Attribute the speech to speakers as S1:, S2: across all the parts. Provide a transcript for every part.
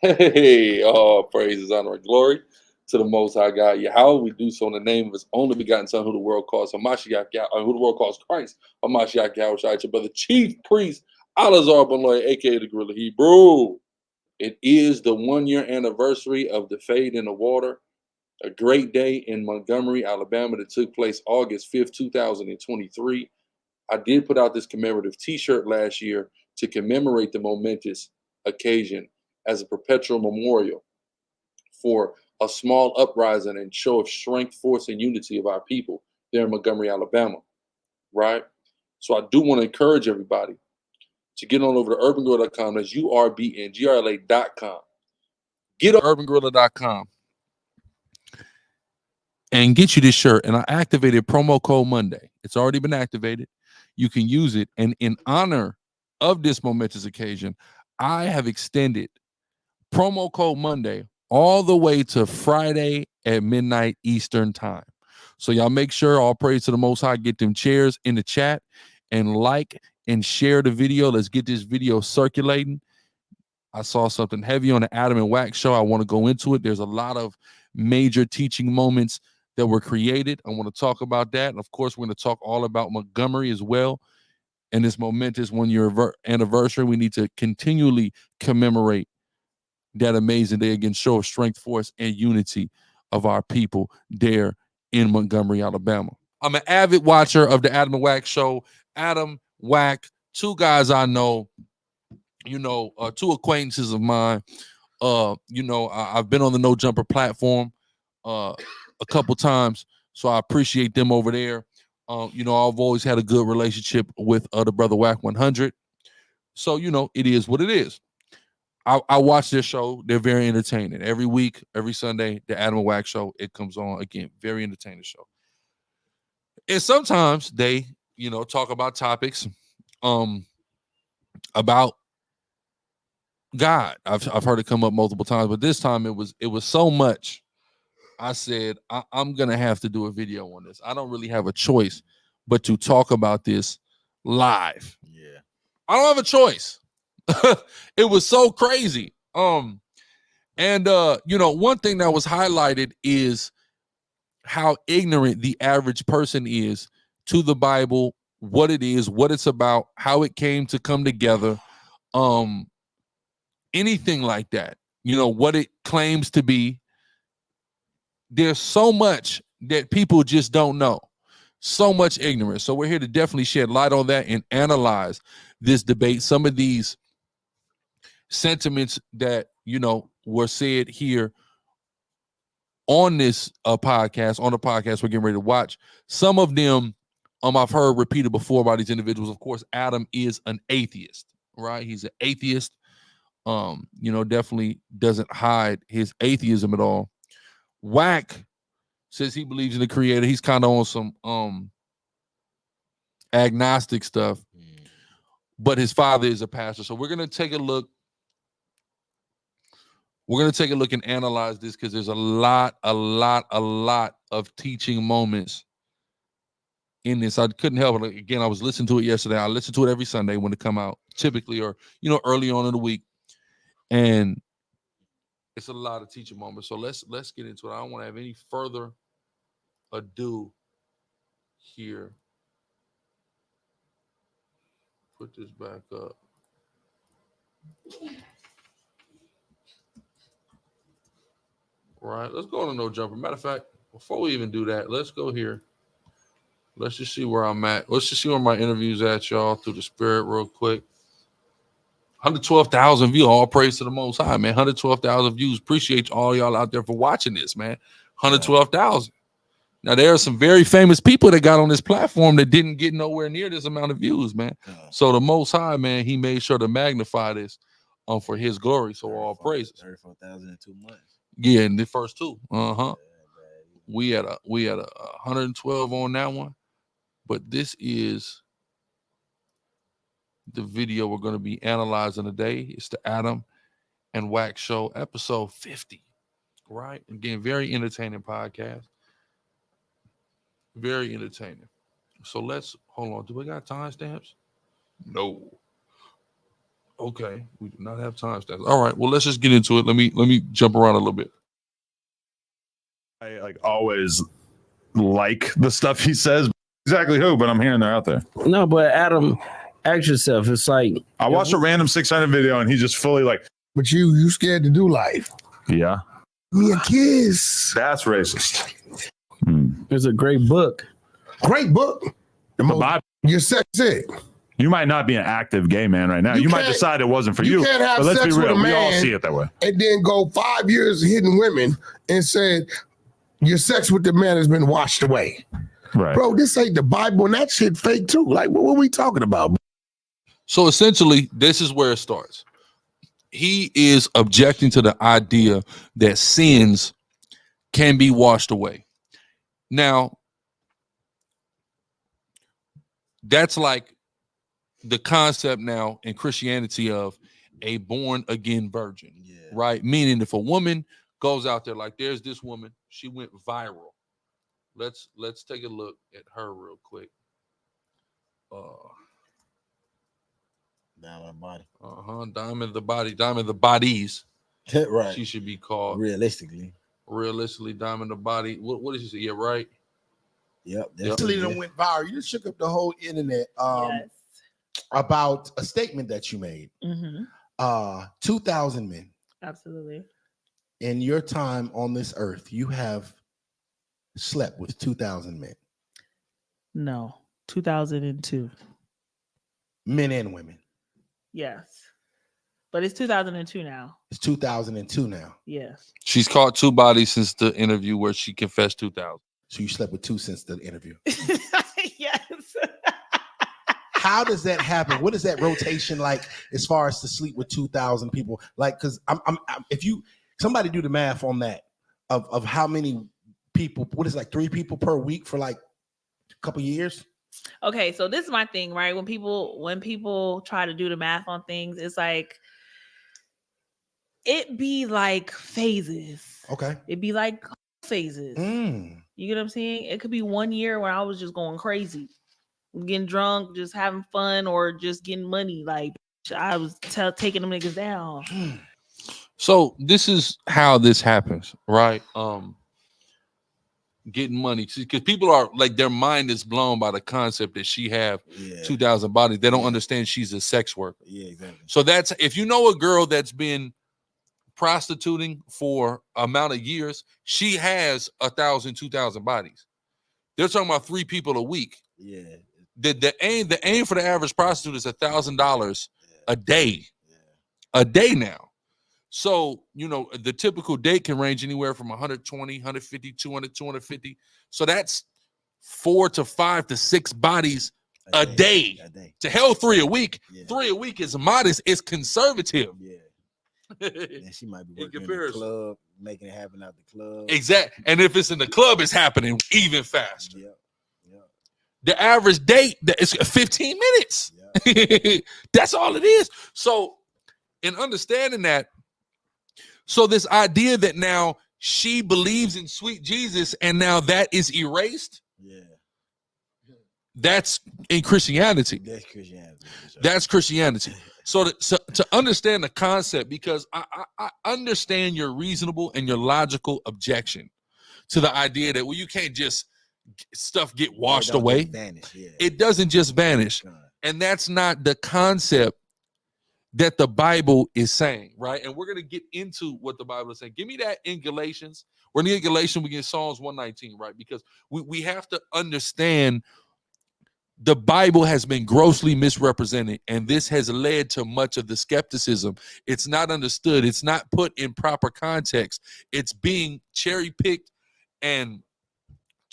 S1: Hey, all praises, honor, and glory to the Most High God. Yahweh, we do so in the name of His only begotten Son, who the world calls Hamashiach, who the world calls Christ, Hamashiach Yahweh Shai, your brother, Chief Priest, AHLAZAR BANLAWYA, aka the GUERRILLA Hebrew. It is the 1 year anniversary of the Fade in the Water, a great day in Montgomery, Alabama, that took place August 5th, 2023. I did put out this commemorative t-shirt last year to commemorate the momentous occasion as a perpetual memorial for a small uprising and show of strength, force, and unity of our people there in Montgomery, Alabama, right? So I do want to encourage everybody to get on over to urbangorilla.com. That's URBNGRLA.com. Get on urbangorilla.com and get you this shirt. And I activated promo code Monday. It's already been activated. You can use it. And in honor of this momentous occasion, I have extended promo code Monday all the way to Friday at midnight Eastern time. So y'all make sure, all praise to the Most High, get them chairs in the chat and like and share the video. Let's get this video circulating. I saw something heavy on the Adam and WACK show. I want to go into it. There's a lot of major teaching moments that were created. I want to talk about that. And of course, we're going to talk all about Montgomery as well. And this momentous 1 year anniversary, we need to continually commemorate that amazing day, again, show of strength, force, and unity of our people there in Montgomery, Alabama. I'm an avid watcher of the Adam and WACK show. Adam, WACK, two guys I know, two acquaintances of mine. I've been on the No Jumper platform a couple times, so I appreciate them over there. I've always had a good relationship with the brother WACK100. So, it is what it is. I watch their show. They're very entertaining. Every week, every Sunday, the Adam and WACK show, it comes on. Again, very entertaining show. And sometimes they, talk about topics about God. I've heard it come up multiple times, but this time it was so much. I said, I'm going to have to do a video on this. I don't really have a choice but to talk about this live.
S2: Yeah.
S1: I don't have a choice. It was so crazy. One thing that was highlighted is how ignorant the average person is to the Bible, what it is, what it's about, how it came to come together, anything like that, what it claims to be. There's so much that people just don't know, so much ignorance. So we're here to definitely shed light on that and analyze this debate, some of these sentiments that, were said here on this podcast, on the podcast we're getting ready to watch. Some of them I've heard repeated before by these individuals. Of course, Adam is an atheist, right? He's an atheist. Definitely doesn't hide his atheism at all. WACK says he believes in the creator. He's kind of on some agnostic stuff, but his father is a pastor. So we're gonna take a look. We're going to take a look and analyze this because there's a lot of teaching moments in this. I couldn't help it. Again, I was listening to it yesterday. I listen to it every Sunday when it come out, typically, or, early on in the week. And it's a lot of teaching moments. So let's get into it. I don't want to have any further ado here. Put this back up. Right, let's go on a No Jumper. Matter of fact, before we even do that, let's go here. Let's just see where I'm at. Let's just see where my interview's at, y'all, through the spirit real quick. 112,000 views. All praise to the Most High, man. 112,000 views. Appreciate all y'all out there for watching this, man. 112,000. Now, there are some very famous people that got on this platform that didn't get nowhere near this amount of views, man. So the Most High, man, he made sure to magnify this for his glory. So all praises.
S2: 34,000 in 2 months.
S1: Yeah, in the first two. We had a 112 on that one. But this is the video we're going to be analyzing today. It's the Adam and WACK show, episode 50. Right? Again, very entertaining podcast. Very entertaining. So let's hold on. Do we got timestamps? No. Okay, we do not have timestamps. All right, well, let's just get into it. Let me jump around a little bit.
S2: I like always like the stuff he says. Exactly who, but I'm hearing they're out there.
S3: No, but Adam, ask yourself. It's like
S2: I watched a random 600 video and he's just fully like,
S4: but you scared to do life.
S2: yeah,
S4: Me a kiss.
S2: that's racist.
S3: It's a great book.
S4: Great book. Your sex ed.
S2: You might not be an active gay man right now. You might decide it wasn't for you.
S4: You can't have
S2: but let's
S4: sex
S2: be real.
S4: with a
S2: We all
S4: man
S2: see it that way.
S4: and then go 5 years hitting women and said your sex with the man has been washed away.
S2: Right.
S4: Bro, this ain't the Bible and that shit fake too. Like, what are we talking about?
S1: So essentially, this is where it starts. He is objecting to the idea that sins can be washed away. Now, that's like the concept now in Christianity of a born again virgin, right? Meaning if a woman goes out there, like there's this woman, she went viral. Let's take a look at her real quick.
S5: Diamond body.
S1: Diamond the body, diamond the bodies.
S5: Right.
S1: She should be called
S5: realistically,
S1: diamond the body. What did you say? Yeah, right.
S5: Yep.
S6: Actually, done went viral. You just shook up the whole internet about a statement that you made. 2,000 men.
S7: Absolutely.
S6: In your time on this earth, you have slept with 2,000 men.
S7: No, 2002.
S6: Men and women.
S7: Yes. But it's 2002 now.
S6: It's 2002 now.
S7: Yes.
S1: She's caught two bodies since the interview where she confessed 2,000.
S6: So you slept with two since the interview.
S7: Yes.
S6: How does that happen? What is that rotation like as far as to sleep with 2,000 people? Like, because I'm if you somebody do the math on that of how many people, what is it, like 3 people per week for like a couple years?
S7: Okay, so this is my thing, right? When people try to do the math on things, it's like it be like phases.
S6: Okay.
S7: It'd be like phases. You get what I'm saying? It could be 1 year where I was just going crazy, getting drunk, just having fun, or just getting money. Like I was taking them niggas down.
S1: So this is how this happens, right? Getting money, because people are like, their mind is blown by the concept that she have 2,000 bodies. They don't understand she's a sex worker.
S5: Yeah, exactly.
S1: So that's, if you know a girl that's been prostituting for amount of years, she has 1,000, 2,000 bodies. They're talking about 3 people a week.
S5: Yeah.
S1: The aim for the average prostitute is $1,000 a day. A day now. So, you know, the typical date can range anywhere from 120, 150, 200, 250. So that's 4 to 5 to 6 bodies a day. To hell, 3 a week. 3 a week is modest. It's conservative.
S5: Yeah, she might be working in the club, making it happen out the club.
S1: Exactly. And if it's in the club, it's happening even faster. The average date is 15 minutes. That's all it is. So, in understanding that, so this idea that now she believes in sweet Jesus and now that is erased. That's in Christianity.
S5: That's Christianity. Sure.
S1: That's Christianity. So to understand the concept, because I understand your reasonable and your logical objection to the idea that, well, you can't just stuff get washed away. It doesn't just vanish. And that's not the concept that the Bible is saying, right? And we're going to get into what the Bible is saying. Give me that in Galatians. We're going to get Galatians, we get Psalms 119, right? Because we have to understand the Bible has been grossly misrepresented, and this has led to much of the skepticism. It's not understood. It's not put in proper context. It's being cherry-picked and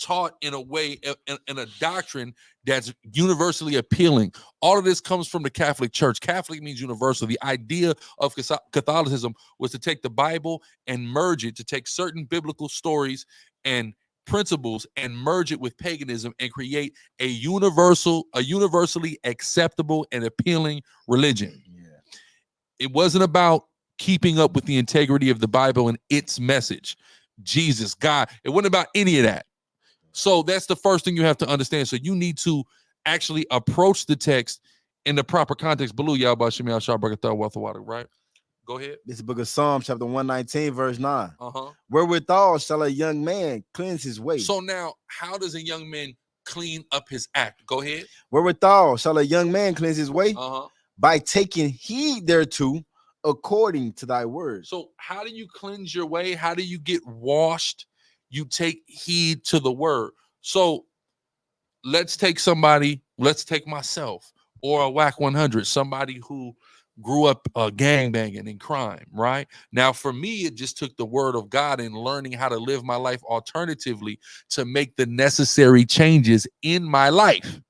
S1: taught in a way, in a doctrine that's universally appealing. All of this comes from the Catholic Church. Catholic means universal. The idea of Catholicism was to take the Bible and merge it, to take certain biblical stories and principles and merge it with paganism and create a universally acceptable and appealing religion. It wasn't about keeping up with the integrity of the Bible and its message. Jesus, God, it wasn't about any of that. So that's the first thing you have to understand. So you need to actually approach the text in the proper context. Below y'all about Shemi al-Shah wealth of water, right? Go ahead.
S5: This is the book of Psalms, chapter 119, verse 9. Wherewithal shall a young man cleanse his way.
S1: So now, how does a young man clean up his act? Go ahead.
S5: Wherewithal shall a young man cleanse his way? By taking heed thereto according to thy word.
S1: So how do you cleanse your way? How do you get washed? You take heed to the word. So let's take somebody, let's take myself or a WACK100, somebody who grew up gangbanging and crime, right? Now, for me, it just took the word of God and learning how to live my life alternatively to make the necessary changes in my life.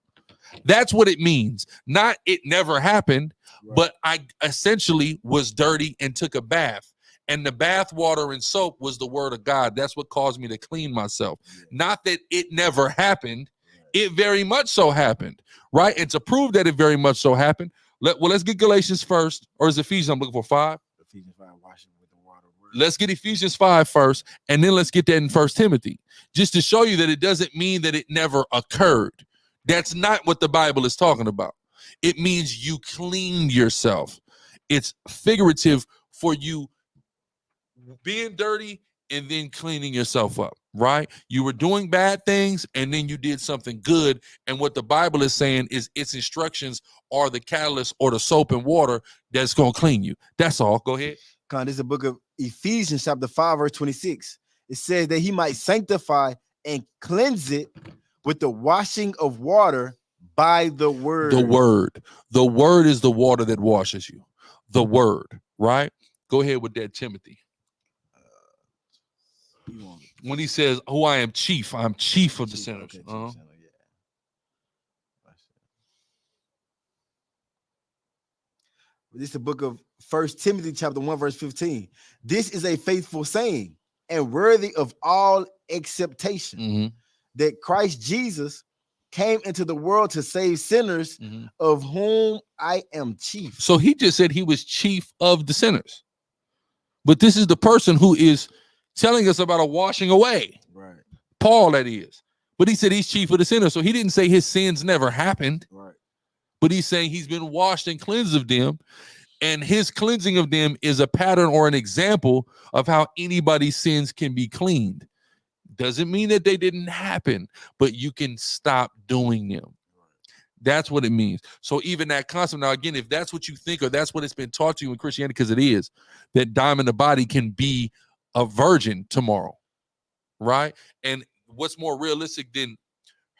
S1: That's what it means. Not it never happened, but I essentially was dirty and took a bath. And the bath water and soap was the word of God. That's what caused me to clean myself. Not that it never happened. It very much so happened, right? And to prove that it very much so happened, let's get Galatians first, or is Ephesians I'm looking for 5?
S5: Ephesians 5, washing with the water word.
S1: Let's get Ephesians 5 first, and then let's get that in 1 Timothy, just to show you that it doesn't mean that it never occurred. That's not what the Bible is talking about. It means you cleaned yourself. It's figurative for you being dirty and then cleaning yourself up, right? You were doing bad things and then you did something good. And what the Bible is saying is its instructions are the catalyst or the soap and water that's going to clean you. That's all. Go ahead.
S5: This is the book of Ephesians chapter 5, verse 26. It says that he might sanctify and cleanse it with the washing of water by the word.
S1: The word. The word is the water that washes you. The word, right? Go ahead with that, Timothy. When he says, "Who I am chief, I'm chief of the sinners."
S5: Okay, This is the book of 1 Timothy chapter 1, verse 15. This is a faithful saying and worthy of all acceptation, that Christ Jesus came into the world to save sinners, of whom I am chief.
S1: So he just said he was chief of the sinners. But this is the person who is telling us about a washing away.
S5: Right.
S1: Paul, that is. But he said he's chief of the sinners. So he didn't say his sins never happened.
S5: Right.
S1: But he's saying he's been washed and cleansed of them. And his cleansing of them is a pattern or an example of how anybody's sins can be cleaned. Doesn't mean that they didn't happen, but you can stop doing them. That's what it means. So even that concept, now again, if that's what you think or that's what it's been taught to you in Christianity, because it is, that diamond the body can be a virgin tomorrow, right? And what's more realistic than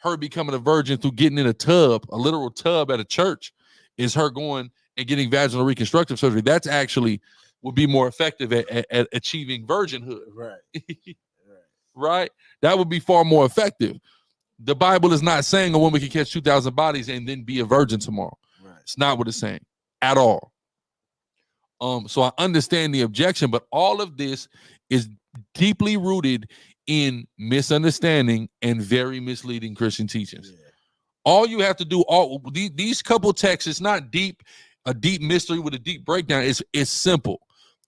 S1: her becoming a virgin through getting in a tub, a literal tub at a church, is her going and getting vaginal reconstructive surgery. That's actually would be more effective at achieving virginhood.
S5: Right.
S1: Right? That would be far more effective. The Bible is not saying a woman can catch 2,000 bodies and then be a virgin tomorrow.
S5: Right.
S1: It's not what it's saying at all. So I understand the objection, but all of this is deeply rooted in misunderstanding and very misleading Christian teachings. Yeah. All you have to do, these couple texts, it's not deep, a deep mystery with a deep breakdown. It's simple.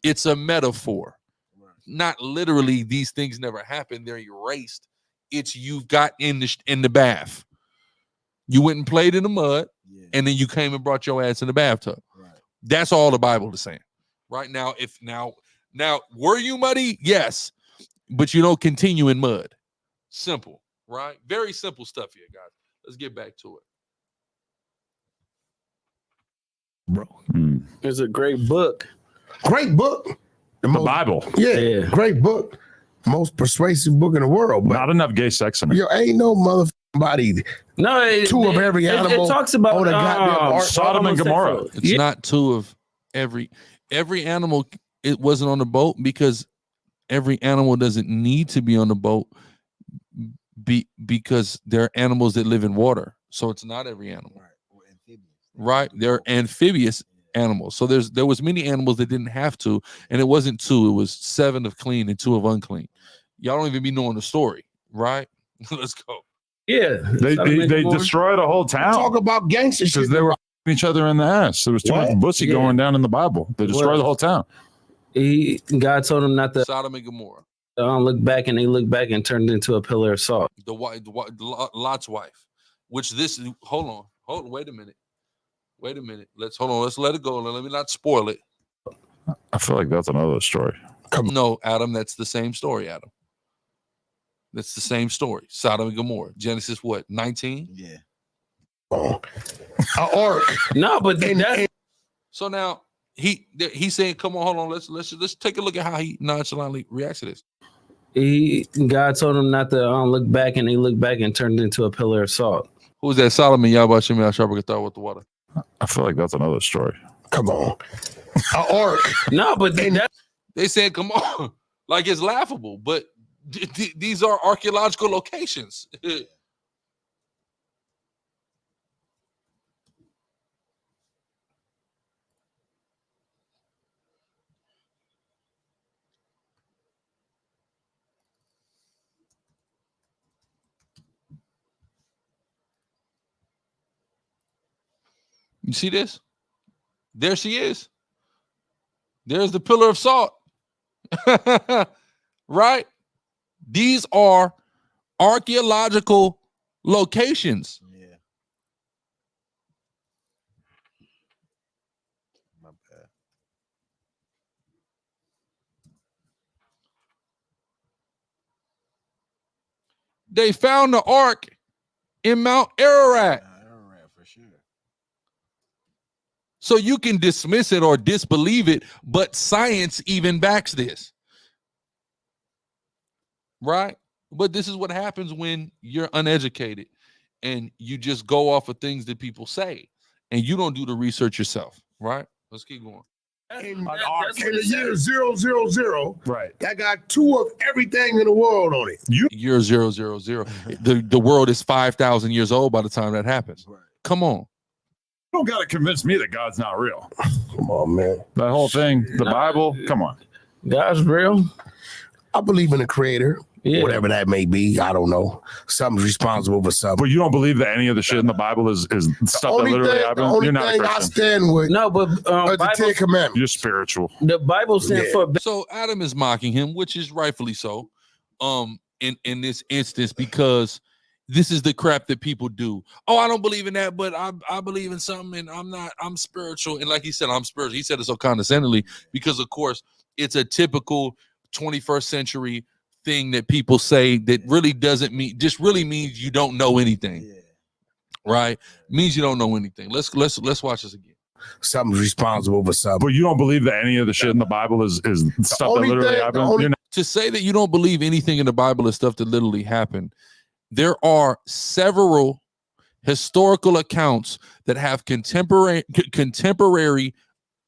S1: It's a metaphor. Right. Not literally these things never happened. They're erased. It's you've got in the bath. You went and played in the mud, and then you came and brought your ass in the bathtub. Right. That's all the Bible is saying. Right now, now were you muddy? Yes, but you don't continue in mud. Simple, right? Very simple stuff here, guys. Let's get back to it.
S3: Bro, it's a great book.
S4: Great book.
S2: The Bible.
S4: Yeah, great book. Most persuasive book in the world. But
S2: not enough gay sex in it.
S4: Yo, ain't no motherfucking body.
S3: No,
S4: two of every animal.
S3: It talks about
S4: the goddamn
S2: Sodom and Gomorrah.
S1: It's not two of every animal. It wasn't on the boat because every animal doesn't need to be on the boat because there are animals that live in water. So it's not every animal. Right? They're amphibious animals. So there was many animals that didn't have to, and it wasn't two. It was 7 of clean and 2 of unclean. Y'all don't even be knowing the story, right? Let's go.
S3: Yeah,
S2: they destroyed a whole town.
S4: Talk about gangster shit
S2: because they were each other in the ass. There was too much pussy going down in the Bible. They destroyed the whole town.
S3: God told them not to
S1: Sodom and Gomorrah.
S3: Look back, and they looked back and turned into a pillar of salt.
S1: The Lot's wife, which this hold on, wait a minute. Wait a minute. Let's hold on. Let's let it go. Let me not spoil it.
S2: I feel like that's another story.
S1: No, Adam, that's the same story, Adam. That's the same story. Sodom and Gomorrah. Genesis what? 19?
S5: Yeah.
S4: An ark.
S3: No, but that's
S1: So now he's saying, come on, hold on. Let's take a look at how he nonchalantly reacts to this.
S3: God told him not to look back, and they looked back and turned into a pillar of salt.
S1: Who's that? Solomon Yahweh Shemi Sharper thought with the water.
S2: I feel like that's another story.
S4: Come on. An ark.
S3: No, but
S1: They said, come on, like it's laughable, but these are archaeological locations. You see this? There she is. There's the pillar of salt. Right? These are archaeological locations.
S5: Yeah. My bad.
S1: They found the ark in Mount Ararat.
S5: Ararat for sure.
S1: So you can dismiss it or disbelieve it, but science even backs this. Right? But this is what happens when you're uneducated and you just go off of things that people say and you don't do the research yourself. Right? Let's keep going.
S4: In the year 000,
S2: Right.
S4: that got 2 of everything in the world on it.
S1: Year 000. The world is 5,000 years old by the time that happens.
S5: Right.
S1: Come on.
S2: You don't got to convince me that God's not real.
S4: Come on, man.
S2: That whole thing, the Bible, come on.
S3: God's real.
S4: I believe in a creator, whatever that may be. I don't know. Something's responsible for something.
S2: But you don't believe that any of the shit in the Bible is stuff that literally happened?
S4: The only
S2: You're not a
S4: thing I
S2: Christian.
S4: stand with
S3: No, but
S4: are the 10 Commandments.
S2: You're spiritual.
S3: the Bible stands for
S1: So Adam is mocking him, which is rightfully so. In this instance, because this is the crap that people do. Oh, I don't believe in that, but I believe in something, and I'm spiritual. And like he said, I'm spiritual. He said it so condescendingly because, of course, it's a typical 21st century thing that people say that really doesn't mean, just really means you don't know anything.
S5: Yeah.
S2: right?
S1: Means you don't know anything. Let's watch this again.
S4: Something's responsible for something.
S2: But you don't believe that any of the shit in the Bible is stuff that literally happened? You're not-
S1: To say that you don't believe anything in the Bible is stuff that literally happened, there are several historical accounts that have contemporary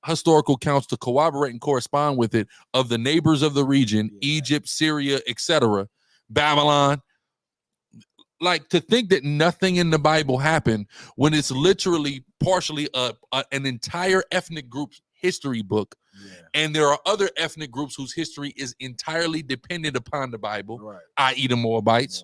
S1: historical accounts to corroborate and correspond with it of the neighbors of the region, Egypt, Syria, etc., Babylon. Like, to think that nothing in the Bible happened when it's literally partially an entire ethnic group's history book. And there are other ethnic groups whose history is entirely dependent upon the Bible, i.e. the Moabites.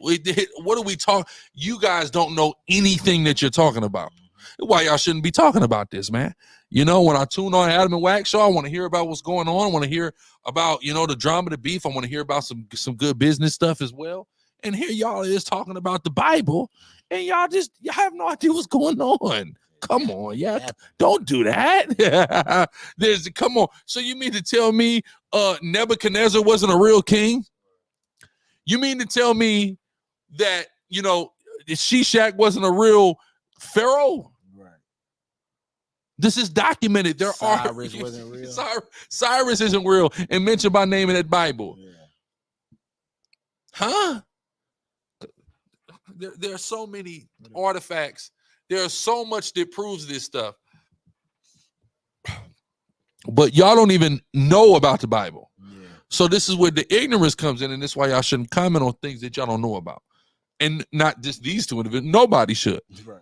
S1: What are we talking? You guys don't know anything that you're talking about. Why y'all shouldn't be talking about this, man? You know, when I tune on Adam and Wax show, I want to hear about what's going on. I want to hear about, you know, the drama, the beef. I want to hear about some good business stuff as well. And here y'all is talking about the Bible, and y'all have no idea what's going on. Come on, yeah, don't do that. Come on. So you mean to tell me Nebuchadnezzar wasn't a real king? You mean to tell me that, you know, Shishak wasn't a real pharaoh? Right. This is documented.
S5: Cyrus wasn't real.
S1: Cyrus isn't real and mentioned by name in that Bible. Yeah. Huh? There are so many artifacts. There's so much that proves this stuff. But y'all don't even know about the Bible. Yeah. So this is where the ignorance comes in, and that's why y'all shouldn't comment on things that y'all don't know about. And not just these two individuals. Nobody should.
S5: Right.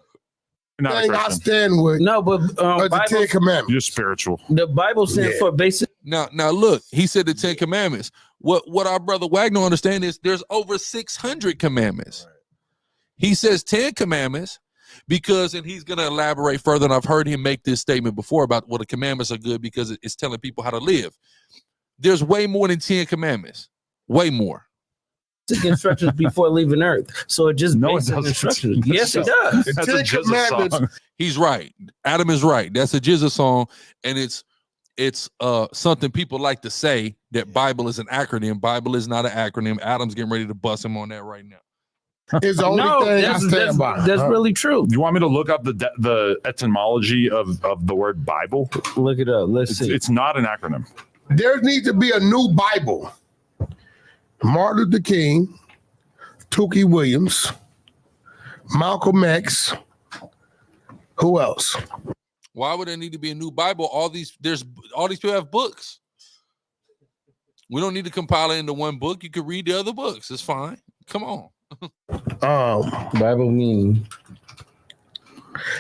S4: I stand with.
S3: No, but
S4: the 10 Commandments.
S2: You're spiritual.
S3: The Bible stands for basic.
S1: Now look, he said the 10 Commandments. What our brother Wagner understands is there's over 600 commandments. Right. He says 10 commandments because, and he's going to elaborate further, and I've heard him make this statement before about what the commandments are good because it's telling people how to live. There's way more than 10 commandments. Way more.
S3: instructions before leaving Earth. So it just basic instructions. Yes, it does.
S4: The
S2: That's
S4: Ten
S2: a Jizza
S4: Commandments.
S2: song.
S1: He's right. Adam is right. That's a Jizza song, and it's something people like to say that Bible is an acronym. Bible is not an acronym. Adam's getting ready to bust him on that right now.
S4: It's the only thing I stand by.
S3: That's really true.
S2: Do you want me to look up the etymology of the word Bible?
S3: Look it up. Let's see.
S2: It's not an acronym.
S4: There needs to be a new Bible. Martin Luther King, Tookie Williams, Malcolm X. Who else?
S1: Why would there need to be a new Bible? All these people have books. We don't need to compile it into one book. You can read the other books. It's fine. Come on.
S3: Bible meaning.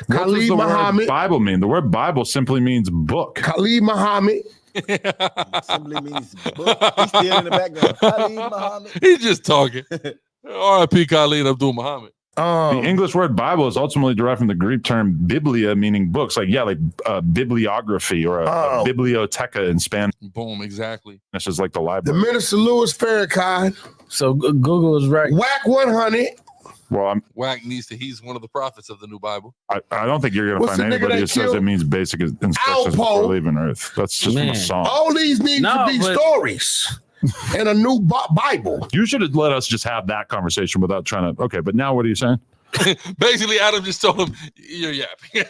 S2: What does
S4: Khalid
S2: the
S4: Muhammad.
S2: word Bible mean? The word Bible simply means book.
S4: Khalid Muhammad.
S5: Simply means book. He's still in the background. Khalid Muhammad.
S1: He's just talking. R.I.P. Khalid Abdul Muhammad.
S2: The English word Bible is ultimately derived from the Greek term biblia, meaning books, like bibliography or a biblioteca in Spanish.
S1: Boom, exactly.
S2: This is like the
S4: The
S2: library.
S4: Minister Louis Farrakhan.
S3: So Google is right.
S4: WACK100.
S2: Well,
S1: Wack he's one of the prophets of the new Bible.
S2: I don't think you're going to
S4: What's
S2: find
S4: the nigga
S2: anybody
S4: that
S2: who says
S4: killed
S2: it means basic instructions before leaving Earth. That's just from a
S3: Man.
S2: song.
S4: All these need
S3: No,
S4: to be
S3: but-
S4: stories and a new Bible.
S2: You should have let us just have that conversation without trying to. Okay, but now what are you saying?
S1: Basically, Adam just told him, you're yapping.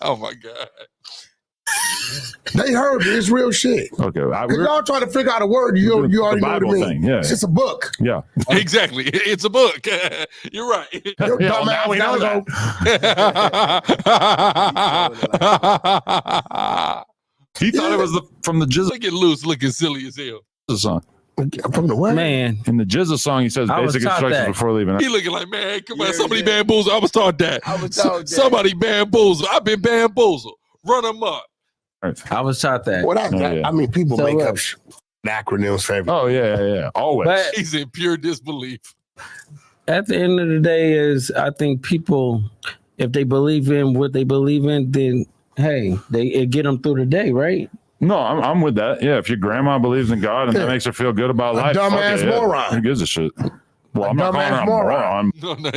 S1: Oh, my God.
S4: They heard me. It's real shit.
S2: Okay,
S4: Cause y'all trying to figure out a word, you already know what I
S2: Bible
S4: mean.
S2: thing, yeah.
S4: It's just a book.
S2: Yeah.
S1: Exactly. It's a book. You're right.
S4: Your
S2: Yeah,
S4: dumb
S2: now
S4: ass
S2: we know
S4: gotta
S1: Look
S2: He thought it was from the Jizza
S1: at Loose looking silly as hell.
S2: song.
S4: go from the what?
S3: Man,
S2: In the Jizza song, he says
S3: I was
S2: basic
S3: taught
S2: instructions
S3: that.
S2: before leaving Earth.
S1: He looking like, man, come on,
S5: Yeah,
S1: somebody
S5: yeah.
S1: bamboozled. I was taught that.
S5: I was taught that.
S1: Somebody bamboozled. I've been bamboozled. Run them up.
S3: I was taught that.
S4: Well,
S2: Yeah.
S4: I mean, people
S3: So
S4: make
S3: what?
S4: up acronyms for everything.
S2: Oh yeah. Always.
S3: But
S1: He's in pure disbelief.
S3: at the end of the day, is I think people, if they believe in what they believe in, then hey, it get them through the day, right?
S2: No, I'm with that. Yeah, if your grandma believes in God and that makes her feel good about life, fuck
S4: dumbass
S2: it, yeah.
S4: moron.
S2: Who gives a shit? Well, I'm not calling her
S4: dumbass
S2: a
S4: moron.
S2: moron.
S1: No.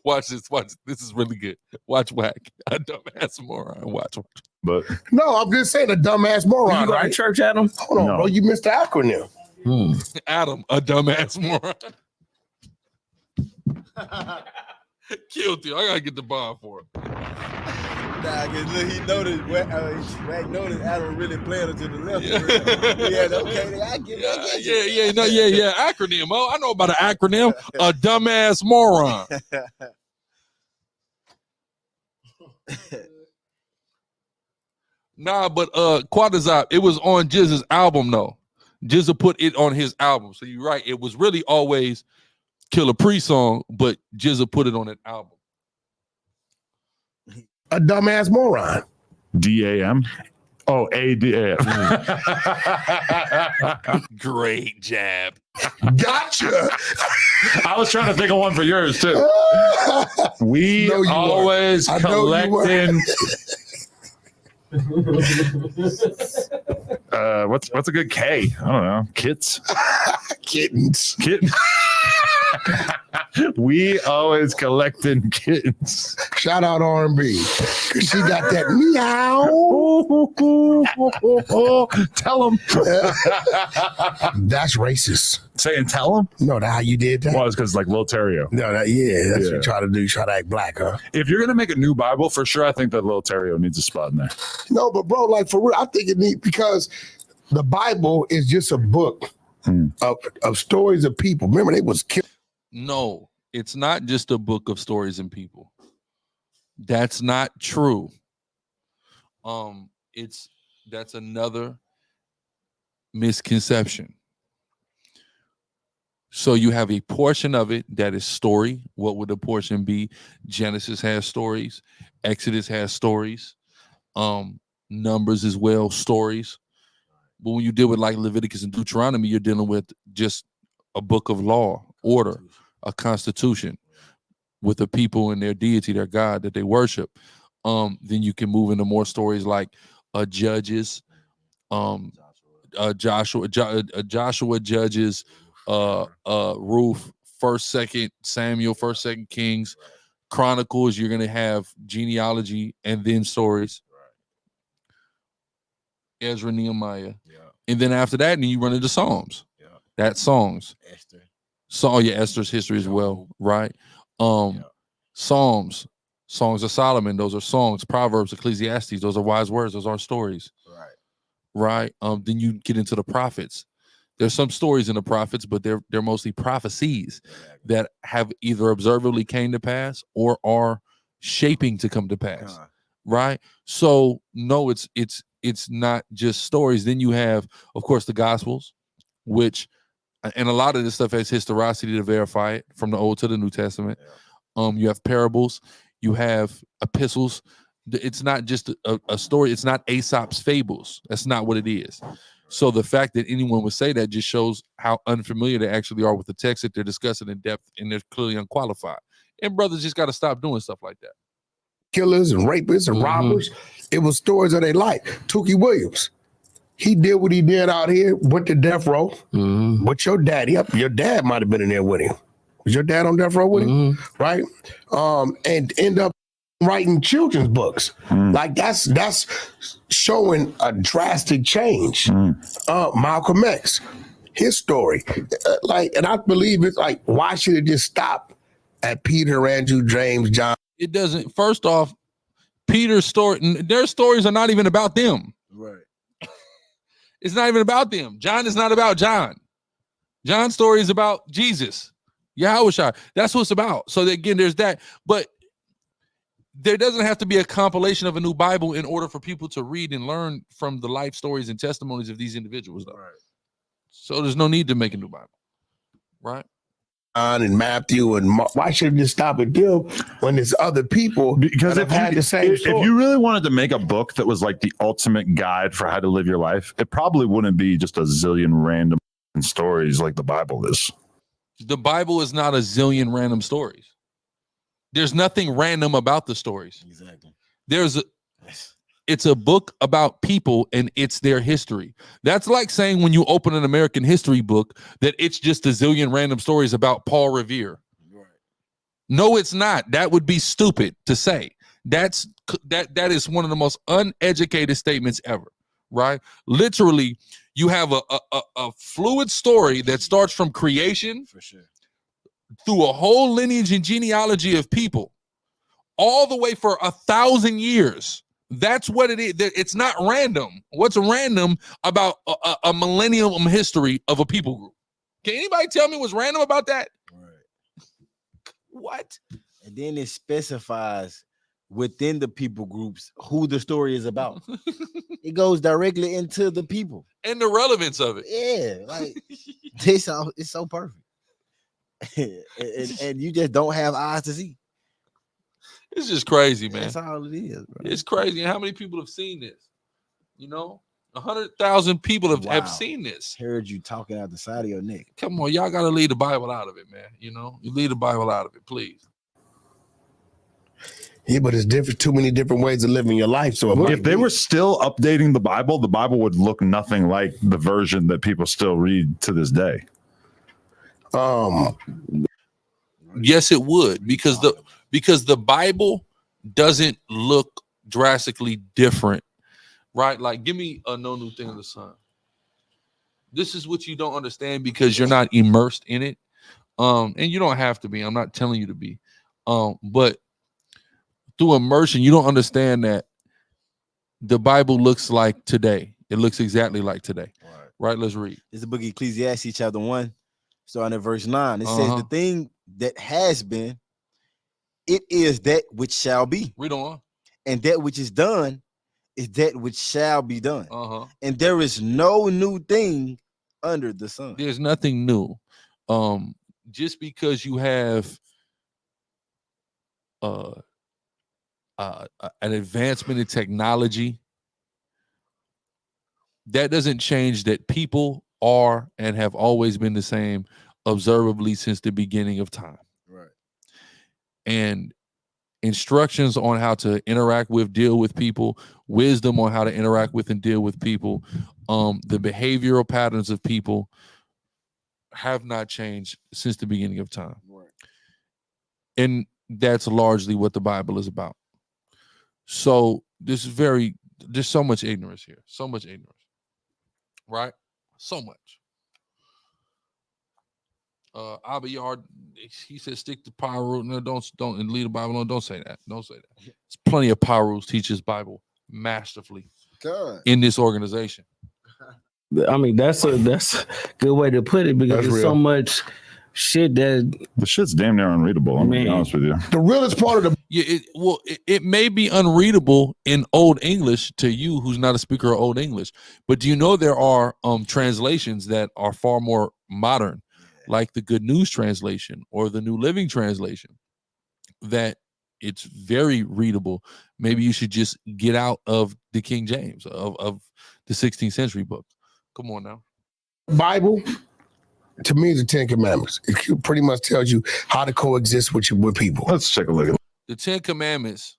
S1: Watch this. Watch. This is really good. Watch Wack. A dumbass moron. Watch.
S2: But
S4: No, I'm just saying a dumbass
S3: You
S4: moron,
S3: go to
S4: right?
S3: church, Adam?
S4: Hold on,
S2: No.
S4: bro. You missed the acronym.
S1: Adam, a dumbass moron. Guilty. I gotta get the bond for it.
S5: Nah, cause look, he noticed. Wack noticed Adam really playing it to the left.
S1: Yeah.
S5: Yeah, okay. I get it.
S1: Yeah. Acronym. Oh, I know about an acronym. A dumbass moron. Nah, but Quadazop, it was on Jizza's album though. Jizza put it on his album. So you're right. It was really always Killer Pre song, but Jizza put it on an album.
S4: A dumbass moron.
S2: DAM. Oh, ADAM.
S1: Great jab.
S4: Gotcha.
S2: I was trying to think of one for yours too. We
S4: No, you
S2: always
S4: weren't. I know you weren't.
S2: collecting. What's a good K? I don't know. Kits.
S4: Kittens.
S2: Kitten. We always collecting kittens.
S4: Shout out R&B. Cause she got that meow.
S2: Tell them.
S4: That's racist.
S2: Saying tell them?
S4: No, that how you did that?
S2: Well, it's because like Lil Terrio.
S4: No, that's what
S2: Yeah.
S4: you try to do. You try to act black, huh?
S2: If you're gonna make a new Bible, for sure, I think that Lil Terrio needs a spot in there.
S4: No, but bro, like for real, I think it needs because the Bible is just a book of stories of people. Remember, they was killed.
S1: No, it's not just a book of stories and people. That's not true. That's another misconception. So you have a portion of it that is story. What would the portion be? Genesis has stories. Exodus has stories. Numbers as well, stories. But when you deal with like Leviticus and Deuteronomy, you're dealing with just a book of law, order, a constitution with the people and their deity, their God that they worship. Then you can move into more stories like Judges, Joshua, Judges, Ruth, 1st, 2nd Samuel, 1st, 2nd Kings, Chronicles. You're gonna have genealogy and then stories. Ezra, Nehemiah, and then after that, then you run into Psalms. That's songs.
S5: Esther.
S1: So yeah, Esther's history as well, right? Psalms, Songs of Solomon, those are songs. Proverbs, Ecclesiastes, those are wise words, those are stories. Right. Then you get into the prophets. There's some stories in the prophets, but they're mostly prophecies that have either observably came to pass or are shaping to come to pass. Right. So no, it's not just stories. Then you have, of course, the Gospels, which, and a lot of this stuff has historicity to verify it from the Old to the New Testament. You have parables, you have epistles. It's not just a story. It's not Aesop's fables. That's not what it is. So the fact that anyone would say that just shows how unfamiliar they actually are with the text that they're discussing in depth, and they're clearly unqualified. And brothers just got to stop doing stuff like that.
S4: Killers and rapists and robbers. It was stories of their life. Tookie Williams, he did what he did out here, went to death row. But your dad might have been in there with him. Was your dad on death row with him? Right? And end up writing children's books. Like that's showing a drastic change. Malcolm X, his story. And I believe it's like, why should it just stop at Peter, Andrew, James, John?
S1: It doesn't. First off, Peter's story, their stories are not even about them.
S5: Right.
S1: It's not even about them. John is not about John. John's story is about Jesus. Yahushua. That's what it's about. So again, there's that. But there doesn't have to be a compilation of a new Bible in order for people to read and learn from the life stories and testimonies of these individuals, though. Right. So there's no need to make a new Bible, right?
S4: And Matthew and Mark. Why should it just stop at them when there's other people?
S2: Because
S4: if
S2: you really wanted to make a book that was like the ultimate guide for how to live your life, it probably wouldn't be just a zillion random stories like the Bible is.
S1: The Bible is not a zillion random stories. There's nothing random about the stories.
S5: Exactly.
S1: It's a book about people and it's their history. That's like saying when you open an American history book that it's just a zillion random stories about Paul Revere. Right. No, it's not. That would be stupid to say. That is one of the most uneducated statements ever, right? Literally, you have a fluid story that starts from creation,
S5: for sure,
S1: through a whole lineage and genealogy of people, all the way for 1,000 years. That's what it is. It's not random. What's random about a millennium history of a people group? Can anybody tell me what's random about that?
S5: Right.
S1: What?
S5: And then it specifies within the people groups who the story is about. It goes directly into the people
S1: and the relevance of it.
S5: Yeah, like it's so perfect. and you just don't have eyes to see.
S1: It's just crazy, man.
S5: That's all it is, bro.
S1: It's crazy. And how many people have seen this? 100,000 people have seen this.
S5: Heard you talking out the side of your neck.
S1: Come on, y'all got to leave the Bible out of it, man. You leave the Bible out of it, please.
S4: Yeah, but it's different. Too many different ways of living your life. So
S2: if they were still updating the Bible would look nothing like the version that people still read to this day.
S1: Yes, it would, because the Bible doesn't look drastically different, right? Like, give me a no new thing of the sun. This is what you don't understand because you're not immersed in it, and you don't have to be. I'm not telling you to be, but through immersion, you don't understand that the Bible looks like today. It looks exactly like today, right? Let's read.
S5: This is the book of Ecclesiastes, chapter 1, starting at verse 9. It says, "The thing that has been, it is that which shall be.
S1: Read on.
S5: And that which is done is that which shall be done. And there is no new thing under the sun."
S1: There's nothing new. Just because you have an advancement in technology, that doesn't change that people are and have always been the same observably since the beginning of time.
S5: Right.
S1: And instructions on how to interact with, deal with people, wisdom on how to interact with and deal with people, the behavioral patterns of people have not changed since the beginning of time.
S5: Right.
S1: And that's largely what the Bible is about. So there's so much ignorance here. So much ignorance. Right? So much. Abba Yard, he said, stick to PIRU. No, don't, and leave the Bible alone. Don't say that. Don't say that. There's plenty of PIRUs teach his Bible masterfully in this organization.
S3: I mean, that's a good way to put it, because there's so much shit that
S2: the shit's damn near unreadable. I'm gonna be honest with you.
S4: The realest part of the
S1: it may be unreadable in Old English to you, who's not a speaker of Old English, but do you know there are translations that are far more modern, like the Good News translation or the New Living translation, that it's very readable. Maybe you should just get out of the King James of the 16th century books. Come on now.
S4: Bible, to me, is the Ten Commandments. It pretty much tells you how to coexist with people.
S2: Let's take a look at it.
S1: The 10 Commandments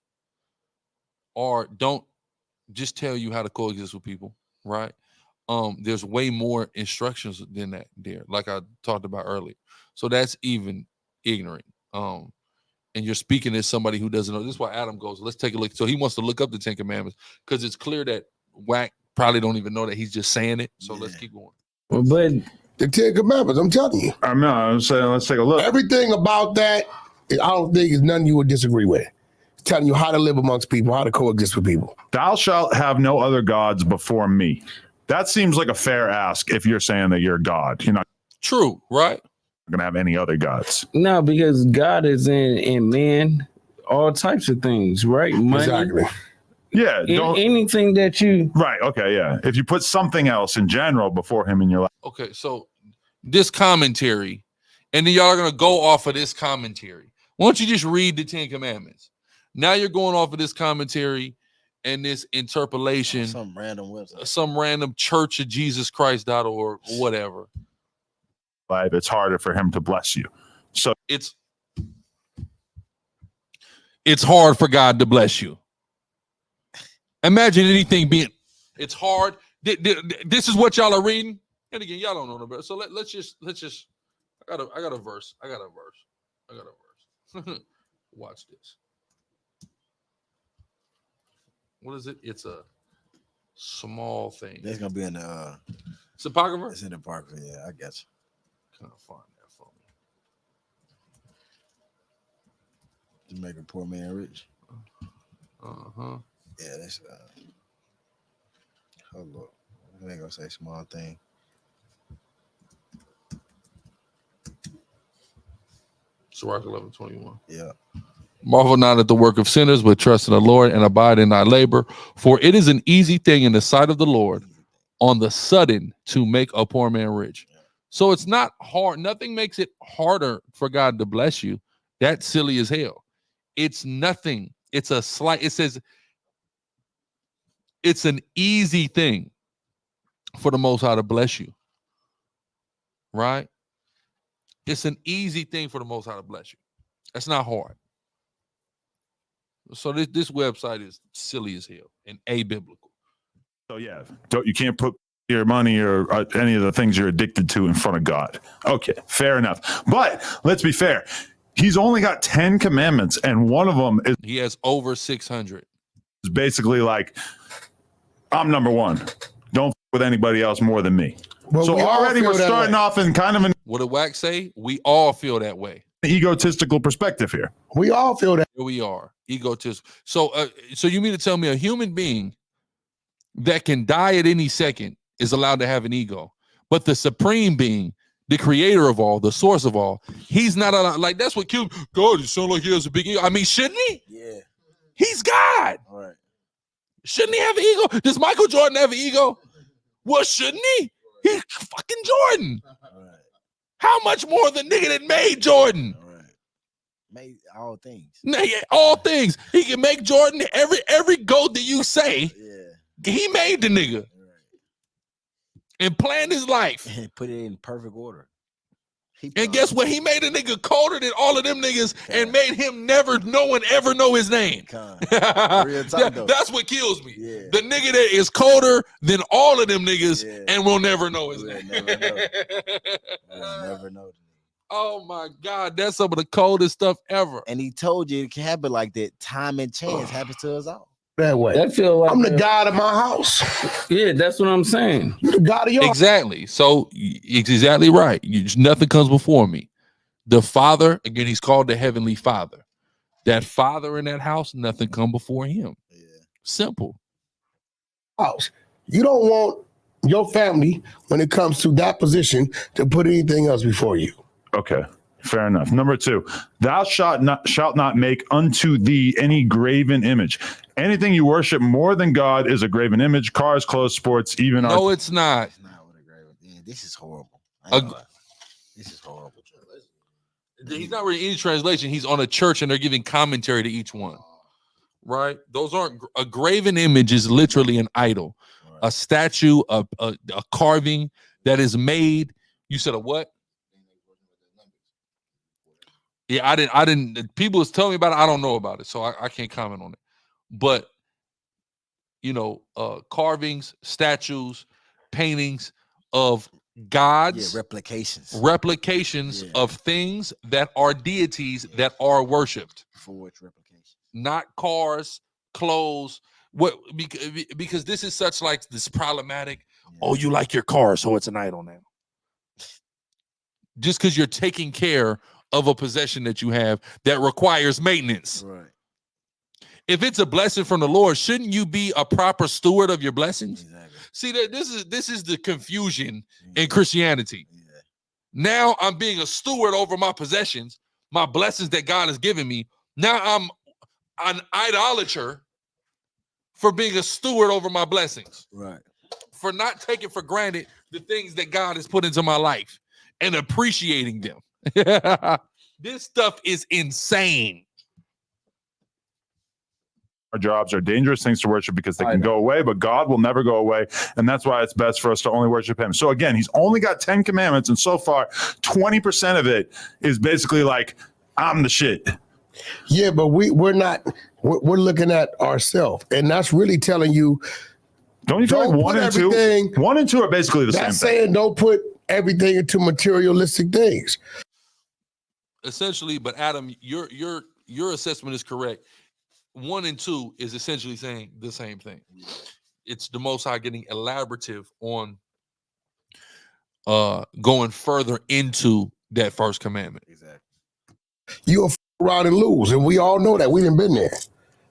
S1: don't just tell you how to coexist with people, right? There's way more instructions than that there, like I talked about earlier. So that's even ignorant. And you're speaking as somebody who doesn't know. This is why Adam goes, let's take a look. So he wants to look up the 10 Commandments, because it's clear that WACK probably don't even know that he's just saying it. So let's keep going.
S3: But
S4: the 10 Commandments, I'm telling you.
S2: I'm saying, let's take a look.
S4: Everything about that, I don't think is none you would disagree with. It's telling you how to live amongst people, how to coexist with people.
S2: Thou shalt have no other gods before me. That seems like a fair ask if you're saying that you're God. You're not
S1: true, right?
S2: Going to have any other gods.
S3: No, because God is in man, all types of things, right? Money,
S4: exactly.
S2: Yeah.
S3: Anything that you.
S2: Right. Okay. Yeah. If you put something else in general before him in your life.
S1: Okay. So this commentary, and then y'all are going to go off of this commentary. Why don't you just read the 10 Commandments? Now you're going off of this commentary and this interpolation,
S5: some random website,
S1: some random Church of Jesus Christ.org or whatever.
S2: It's harder for him to bless you. So
S1: it's hard for God to bless you. Imagine anything being, it's hard. This is what y'all are reading. And again, y'all don't know no better. So let's just, I got a verse. Watch this. What is it? It's a small thing.
S5: That's gonna be in the
S1: it's apocrypha?
S5: It's in the apocrypha, yeah, I got you.
S1: Kind of find that for me.
S5: To make a poor man rich.
S1: Uh-huh.
S5: Yeah, that's hold up. I ain't gonna say small thing.
S1: Sirach 11:21.
S5: Yeah.
S1: Marvel not at the work of sinners, but trust in the Lord and abide in thy labor. For it is an easy thing in the sight of the Lord on the sudden to make a poor man rich. So it's not hard. Nothing makes it harder for God to bless you. That's silly as hell. It's nothing. It's a slight, it says it's an easy thing for the Most High to bless you. Right? It's an easy thing for the Most High to bless you. That's not hard. So this website is silly as hell and abiblical.
S2: So yeah, you can't put your money or any of the things you're addicted to in front of God. Okay, fair enough. But let's be fair. He's only got 10 commandments, and one of them is
S1: he has over 600.
S2: It's basically like, I'm number one. Don't f with anybody else more than me.
S4: Well,
S2: so already we're starting off in kind of an
S1: what did WACK say? We all feel that way.
S2: Egotistical perspective here.
S4: We all feel that.
S1: Here we are egotistical. So you mean to tell me a human being that can die at any second is allowed to have an ego, but the supreme being, the creator of all, the source of all, he's not allowed? Like, that's what killed God. It sounds like he has a big ego. I mean, shouldn't he?
S5: Yeah.
S1: He's God.
S5: All right.
S1: Shouldn't he have an ego? Does Michael Jordan have an ego? Well, shouldn't he? He's fucking Jordan.
S5: All right.
S1: How much more the nigga that made Jordan?
S5: All right. Made all things.
S1: All things. He can make Jordan every goat that you say.
S5: Yeah.
S1: He made the nigga.
S5: All right.
S1: And planned his life.
S5: And put it in perfect order.
S1: And guess what? He made a nigga colder than all of them niggas and made him never, no one ever know his name.
S5: Real talk, though.
S1: That's what kills me.
S5: Yeah.
S1: The nigga that is colder than all of them niggas
S5: Yeah.
S1: and will never know his
S5: We'll
S1: name.
S5: never know. We'll never know.
S1: Oh my God, that's some of the coldest stuff ever.
S5: And he told you it can happen like that. Time and chance happens to us all.
S4: That way.
S3: That feel like
S4: I'm the God of my house.
S3: Yeah, that's what I'm saying.
S4: You the God of your
S1: Exactly. So it's exactly right. Nothing comes before me. The Father, again, he's called the Heavenly Father. That Father in that house, nothing come before him.
S5: Yeah.
S1: Simple.
S4: house. You don't want your family, when it comes to that position, to put anything else before you.
S2: Okay, fair enough. Number 2, thou shalt not make unto thee any graven image. Anything you worship more than God is a graven image. Cars, clothes, sports, even
S1: No, it's not.
S5: It's not what a graven. Yeah, this is horrible. This is horrible.
S1: He's not reading any translation. He's on a church and they're giving commentary to each one. Right? Those aren't a graven image is literally an idol, a statue, a carving that is made. You said a what? Yeah, I didn't. People was telling me about it. I don't know about it, so I can't comment on it. But you know, carvings, statues, paintings of gods, replications
S5: Yeah.
S1: of things that are deities that are worshipped.
S5: Forged replication.
S1: Not cars, clothes. What? Because this is such like this problematic.
S5: Yeah.
S1: Oh, you like your car, so it's an idol now. Just because you're taking care of a possession that you have that requires maintenance.
S5: Right.
S1: If it's a blessing from the Lord, shouldn't you be a proper steward of your blessings?
S5: Exactly.
S1: See that this is the confusion in Christianity.
S5: Yeah.
S1: Now I'm being a steward over my possessions, my blessings that God has given me. Now I'm an idolater for being a steward over my blessings.
S5: Right.
S1: For not taking for granted the things that God has put into my life and appreciating them. This stuff is insane.
S2: Our jobs are dangerous things to worship because they can go away, but God will never go away. And that's why it's best for us to only worship him. So again, he's only got 10 commandments. And so far, 20% of it is basically like, I'm the shit.
S4: Yeah, but we're not, we're looking at ourselves. And that's really telling you.
S2: Don't you feel like 1 and 2? 1 and 2 are basically the same thing.
S4: That's saying don't put everything into materialistic things.
S1: Essentially, but Adam, your assessment is correct. 1 and 2 is essentially saying the same thing. It's the Most High getting elaborative on going further into that first commandment.
S5: Exactly.
S4: You'll around and lose, and we all know that. We done been there.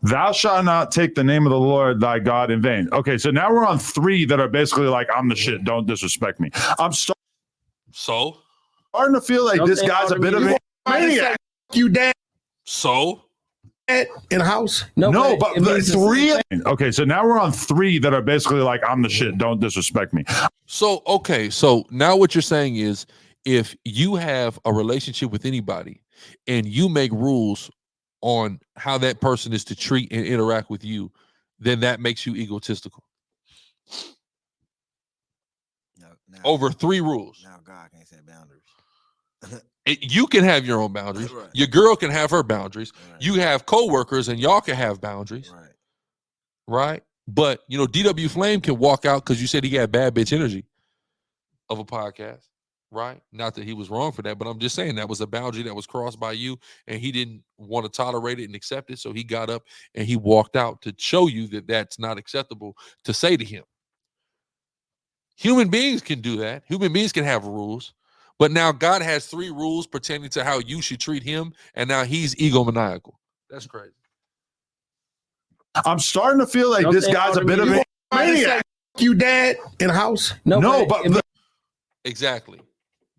S2: Thou shalt not take the name of the Lord thy God in vain. Okay, so now we're on 3 that are basically like, I'm the shit, don't disrespect me. I'm starting
S1: to
S2: feel like this guy's a bit of a maniac.
S4: You dad.
S1: So?
S4: In house?
S2: No, but 3. Okay, so now we're on 3 that are basically like, I'm the shit, don't disrespect me.
S1: So, okay, so now what you're saying is if you have a relationship with anybody and you make rules on how that person is to treat and interact with you, then that makes you egotistical.
S5: Now,
S1: over 3 rules.
S5: Now God can't set boundaries.
S1: You can have your own boundaries.
S5: Right.
S1: Your girl can have her boundaries.
S5: Right.
S1: You have co-workers and y'all can have boundaries.
S5: Right.
S1: Right? But, you know, DW Flame can walk out because you said he had bad bitch energy of a podcast. Right? Not that he was wrong for that, but I'm just saying that was a boundary that was crossed by you and he didn't want to tolerate it and accept it. So he got up and he walked out to show you that that's not acceptable to say to him. Human beings can do that. Human beings can have rules. But now God has 3 rules pertaining to how you should treat him, and now he's egomaniacal. That's crazy.
S2: I'm starting to feel like this guy's a bit of a maniac.
S4: You dad in house?
S2: No, but
S1: exactly.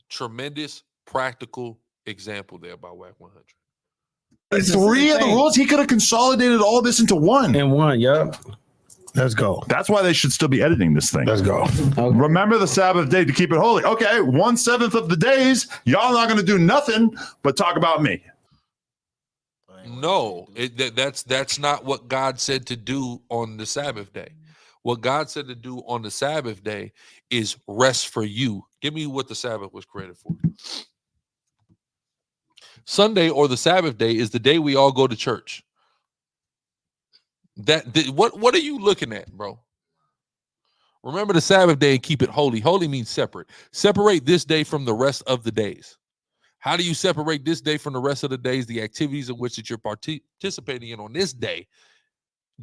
S1: Tremendous practical example there by WACK100.
S2: 3 of the rules, he could have consolidated all this into 1.
S3: In 1, yeah.
S4: Let's go.
S2: That's why they should still be editing this thing.
S4: Let's go.
S3: Okay.
S2: Remember the Sabbath day to keep it holy. Okay, 1/7 of the days, y'all not going to do nothing but talk about me.
S1: No, that's not what God said to do on the Sabbath day. What God said to do on the Sabbath day is rest for you. Give me what the Sabbath was created for. Sunday or the Sabbath day is the day we all go to church. What are you looking at, bro? Remember the Sabbath day and keep it holy. Holy means separate. Separate this day from the rest of the days. How do you separate this day from the rest of the days? The activities in which that you're participating in on this day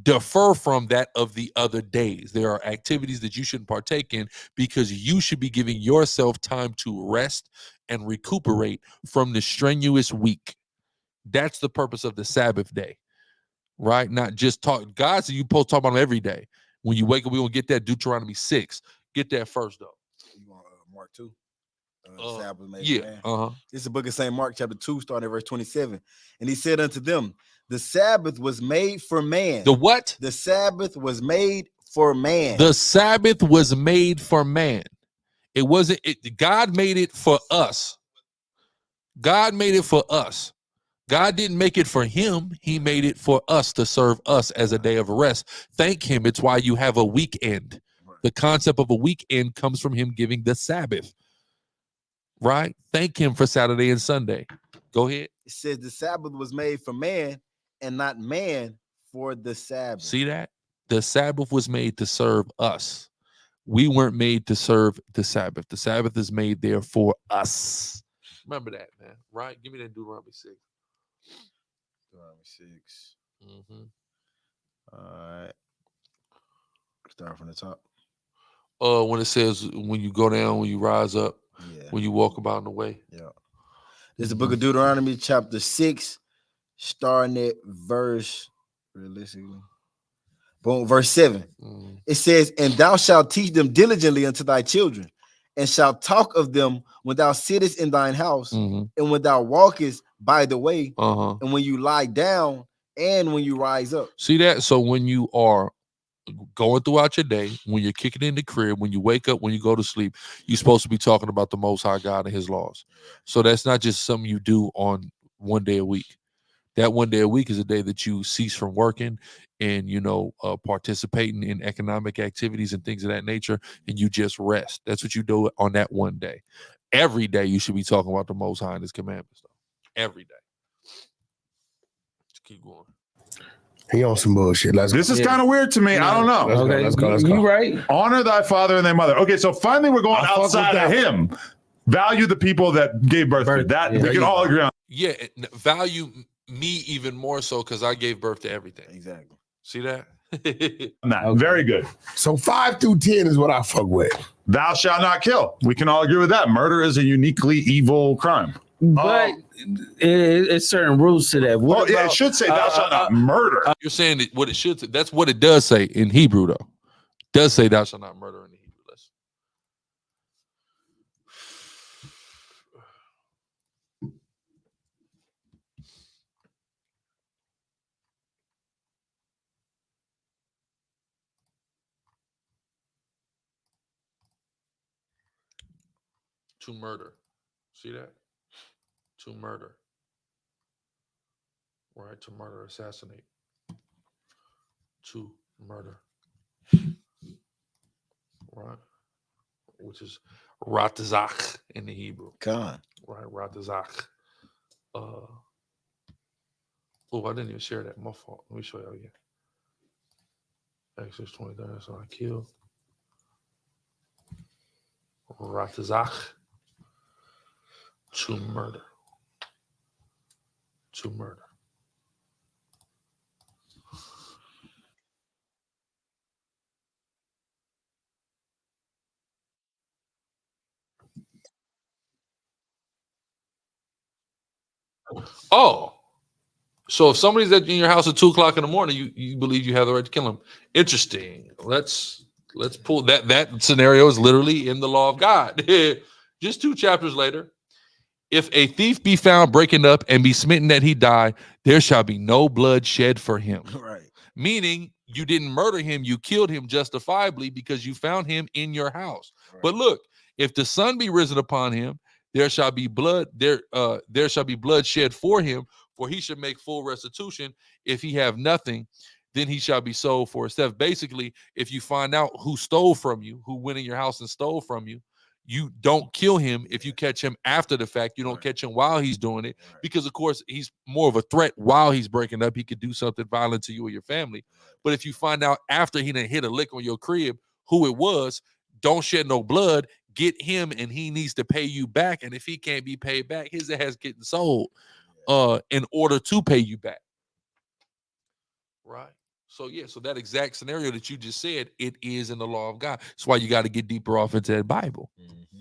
S1: differ from that of the other days. There are activities that you shouldn't partake in because you should be giving yourself time to rest and recuperate from the strenuous week. That's the purpose of the Sabbath day, right? Not just talk. God said you're supposed to talk about them every day. When you wake up, we're going to get that Deuteronomy 6. Get that first, though.
S5: You want Mark 2? Sabbath made
S1: Yeah.
S5: man. This is the book of St. Mark, chapter 2, starting at verse 27. And he said unto them, the Sabbath was made for man.
S1: The what?
S5: The Sabbath was made for man.
S1: The Sabbath was made for man. It wasn't, God made it for us. God made it for us. God didn't make it for him. He made it for us to serve us as a day of rest. Thank him. It's why you have a weekend. The concept of a weekend comes from him giving the Sabbath. Right? Thank him for Saturday and Sunday. Go ahead.
S5: It says the Sabbath was made for man and not man for the Sabbath.
S1: See that? The Sabbath was made to serve us. We weren't made to serve the Sabbath. The Sabbath is made there for us. Remember that, man. Right? Give me that Deuteronomy 6.
S5: Deuteronomy 6.
S1: Mm-hmm.
S5: All right. Start from the top.
S1: When it says, when you go down, when you rise up, when you walk about in the way.
S5: Yeah. This is the book of Deuteronomy, chapter 6, starting at verse, realistically, boom, verse 7. It says, and thou shalt teach them diligently unto thy children, and shalt talk of them when thou sittest in thine house, and when thou walkest by the way, and when you lie down, and when you rise up.
S1: See that? So when you are going throughout your day, when you're kicking in the crib, when you wake up, when you go to sleep, you're supposed to be talking about the Most High God and his laws. So that's not just something you do on one day a week. That one day a week is a day that you cease from working and, you know, participating in economic activities and things of that nature, and you just rest. That's what you do on that one day. Every day you should be talking about the Most High and his commandments, though. Every day. Just keep going.
S4: He on some bullshit.
S2: This is kind of weird to me. I don't know.
S4: Let's go.
S3: You right.
S2: Honor thy father and thy mother. Okay, so finally we're going outside of him. Value the people that gave birth to you. That we can all agree on.
S1: Yeah, value me even more so because I gave birth to everything.
S5: Exactly.
S1: See that?
S2: Very good.
S4: So 5 through 10 is what I fuck with.
S2: Thou shalt not kill. We can all agree with that. Murder is a uniquely evil crime.
S3: But it's certain rules to that. What
S2: it should say thou shalt not murder.
S1: You're saying that what it should say. That's what it does say in Hebrew, though. It does say thou shalt not murder in the Hebrew. To murder. See that? To murder. Right? To murder, assassinate. To murder. Right? Which is ratazach in the Hebrew.
S5: Con.
S1: Right? Ratazach. Oh, I didn't even share that. My fault. Let me show you again. Exodus 23, so I killed. Ratazach. To murder. To murder. Oh, so if somebody's in your house at 2 o'clock in the morning, you believe you have the right to kill him. Interesting. Let's pull that. That scenario is literally in the law of God. Just 2 chapters later. If a thief be found breaking up and be smitten that he die, there shall be no blood shed for him.
S5: Right.
S1: Meaning you didn't murder him, you killed him justifiably because you found him in your house. Right. But look, if the sun be risen upon him, there shall be blood, there shall be blood shed for him, for he should make full restitution. If he have nothing, then he shall be sold for his theft. Basically, if you find out who stole from you, who went in your house and stole from you, You don't kill him if you catch him after the fact. You don't
S5: Right.
S1: catch him while he's doing it,
S5: Right.
S1: because of course he's more of a threat while he's breaking up. He could do something violent to you or your family. But if you find out after he done hit a lick on your crib who it was, don't shed no blood. Get him, and he needs to pay you back. And if he can't be paid back, his ass getting sold in order to pay you back. Right. So yeah, so that exact scenario that you just said, it is in the law of God. That's why you got to get deeper off into that Bible.
S5: Mm-hmm.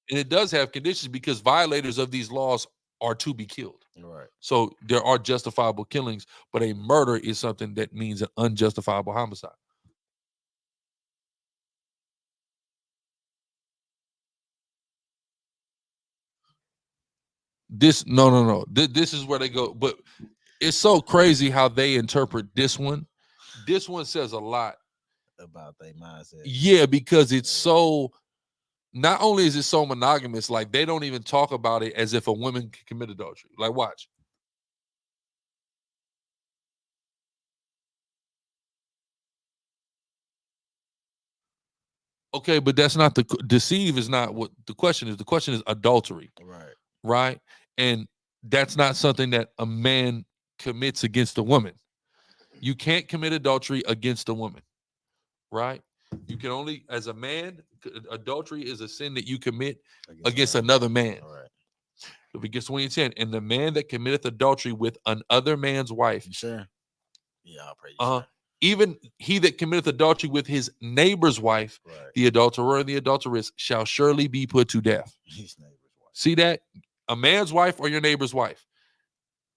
S1: And it does have conditions, because violators of these laws are to be killed.
S5: Right.
S1: So there are justifiable killings, but a murder is something that means an unjustifiable homicide. No. This is where they go. But it's so crazy how they interpret this one. This one says a lot
S5: About their mindset.
S1: Yeah, because it's so, not only is it so monogamous, like they don't even talk about it as if a woman can commit adultery. Like, watch. Okay, but that's not deceive is not what the question is. The question is adultery.
S5: Right.
S1: Right? And that's not something that a man commits against a woman. You can't commit adultery against a woman. Right? You can only, as a man, adultery is a sin that you commit against another man.
S5: All right.
S1: Leviticus 20:10, and the man that committeth adultery with another man's wife.
S5: You sure? Yeah, I'll pray you. Sure.
S1: Even he that committeth adultery with his neighbor's wife,
S5: Right.
S1: the adulterer and the adulteress shall surely be put to death.
S5: His neighbor's wife.
S1: See that? A man's wife or your neighbor's wife.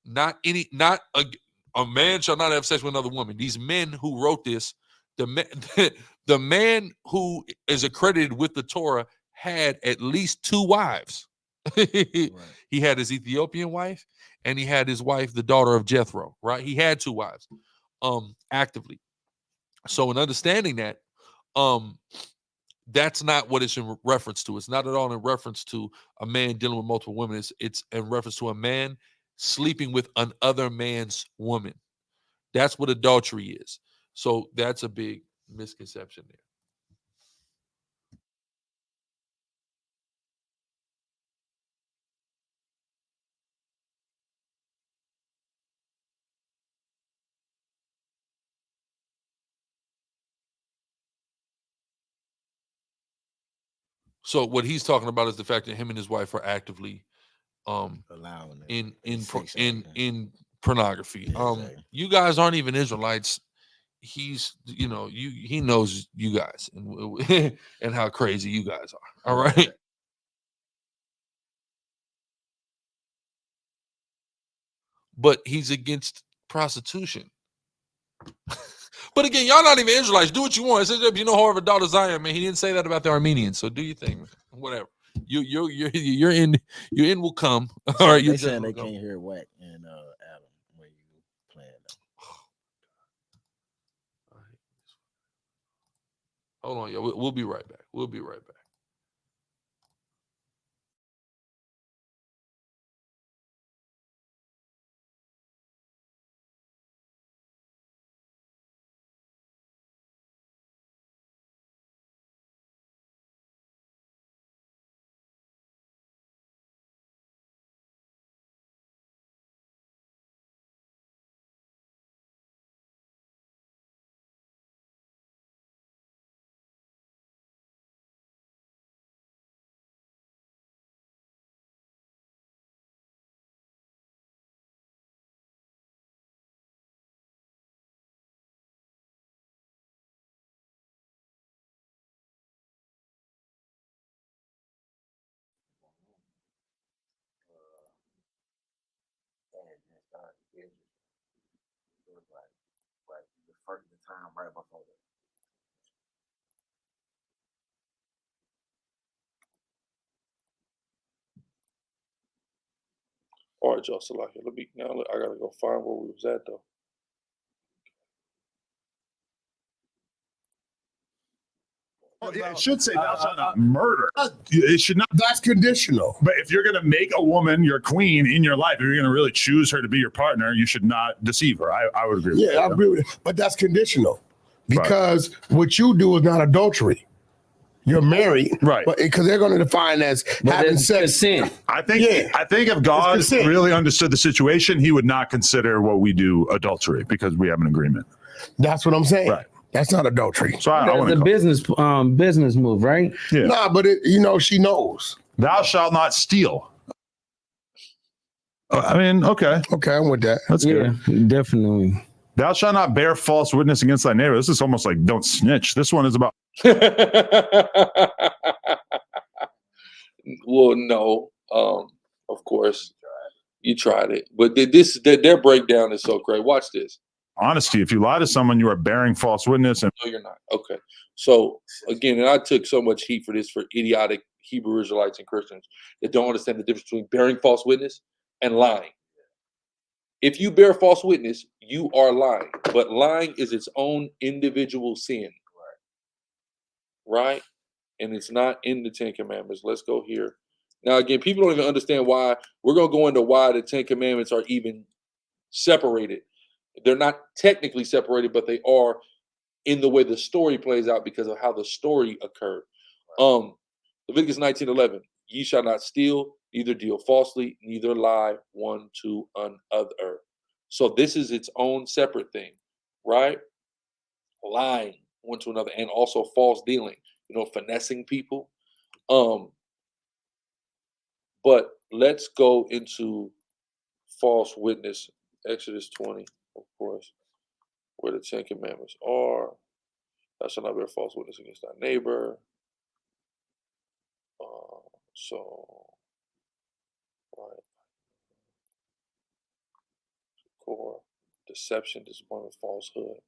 S1: Not a man shall not have sex with another woman. These men who wrote this, the man who is accredited with the Torah had at least 2 wives.
S5: Right.
S1: He had his Ethiopian wife, and he had his wife, the daughter of Jethro, right? He had 2 wives actively. So in understanding that, that's not what it's in reference to. It's not at all in reference to a man dealing with multiple women. It's in reference to a man sleeping with another man's woman. That's what adultery is. So that's a big misconception there. So what he's talking about is the fact that him and his wife are actively
S5: allowing it.
S1: in pornography.
S5: Yeah, exactly.
S1: You guys aren't even Israelites. He's, he knows you guys and and how crazy you guys are. All right. But he's against prostitution. But again, y'all not even Israelites. Do what you want. It says, however, daughter Zion, man. He didn't say that about the Armenians. So do your thing, man. Whatever. You're in will come. All right.
S5: They saying they can't hear WACK and Adam when you playing them.
S1: Hold on, y'all. We'll be right back. We'll be right back.
S5: The time right before that.
S1: All right, y'all. So like, I gotta go find where we was at though.
S2: Oh, yeah, it should say thou shalt not murder. It should not.
S4: That's conditional.
S2: But if you're going to make a woman your queen in your life, if you're going to really choose her to be your partner, you should not deceive her. I would agree with that.
S4: Yeah, I agree with it. But that's conditional because what you do is not adultery. You're married,
S2: right?
S4: But because they're going to define as having sex.
S3: Sin.
S2: I think if God really understood the situation, he would not consider what we do adultery because we have an agreement.
S4: That's what I'm saying.
S2: Right.
S4: That's not adultery.
S3: So that's a business move, right?
S2: Yeah.
S4: Nah, but she knows.
S2: Thou shalt not steal. I mean, okay.
S4: Okay, I'm with that.
S2: That's good.
S3: Definitely.
S2: Thou shalt not bear false witness against thy neighbor. This is almost like don't snitch. This one is about.
S1: Well, no. Of course, you tried it, but their breakdown is so great. Watch this.
S2: Honesty. If you lie to someone, you are bearing false witness. And
S1: no, you're not. Okay. So again, and I took so much heat for this for idiotic Hebrew Israelites and Christians that don't understand the difference between bearing false witness and lying. If you bear false witness, you are lying, but lying is its own individual sin. Right? And it's not in the Ten Commandments. Let's go here. Now, again, people don't even understand why. We're going to go into why the Ten Commandments are even separated. They're not technically separated, but they are in the way the story plays out because of how the story occurred. Leviticus 19:11, ye shall not steal, neither deal falsely, neither lie one to another. So this is its own separate thing, right? Lying one to another, and also false dealing, finessing people. But let's go into false witness, Exodus 20, of course, where the Ten Commandments are. Thou shalt not bear false witness against thy neighbor. Right. Core, deception, disappointment, falsehood.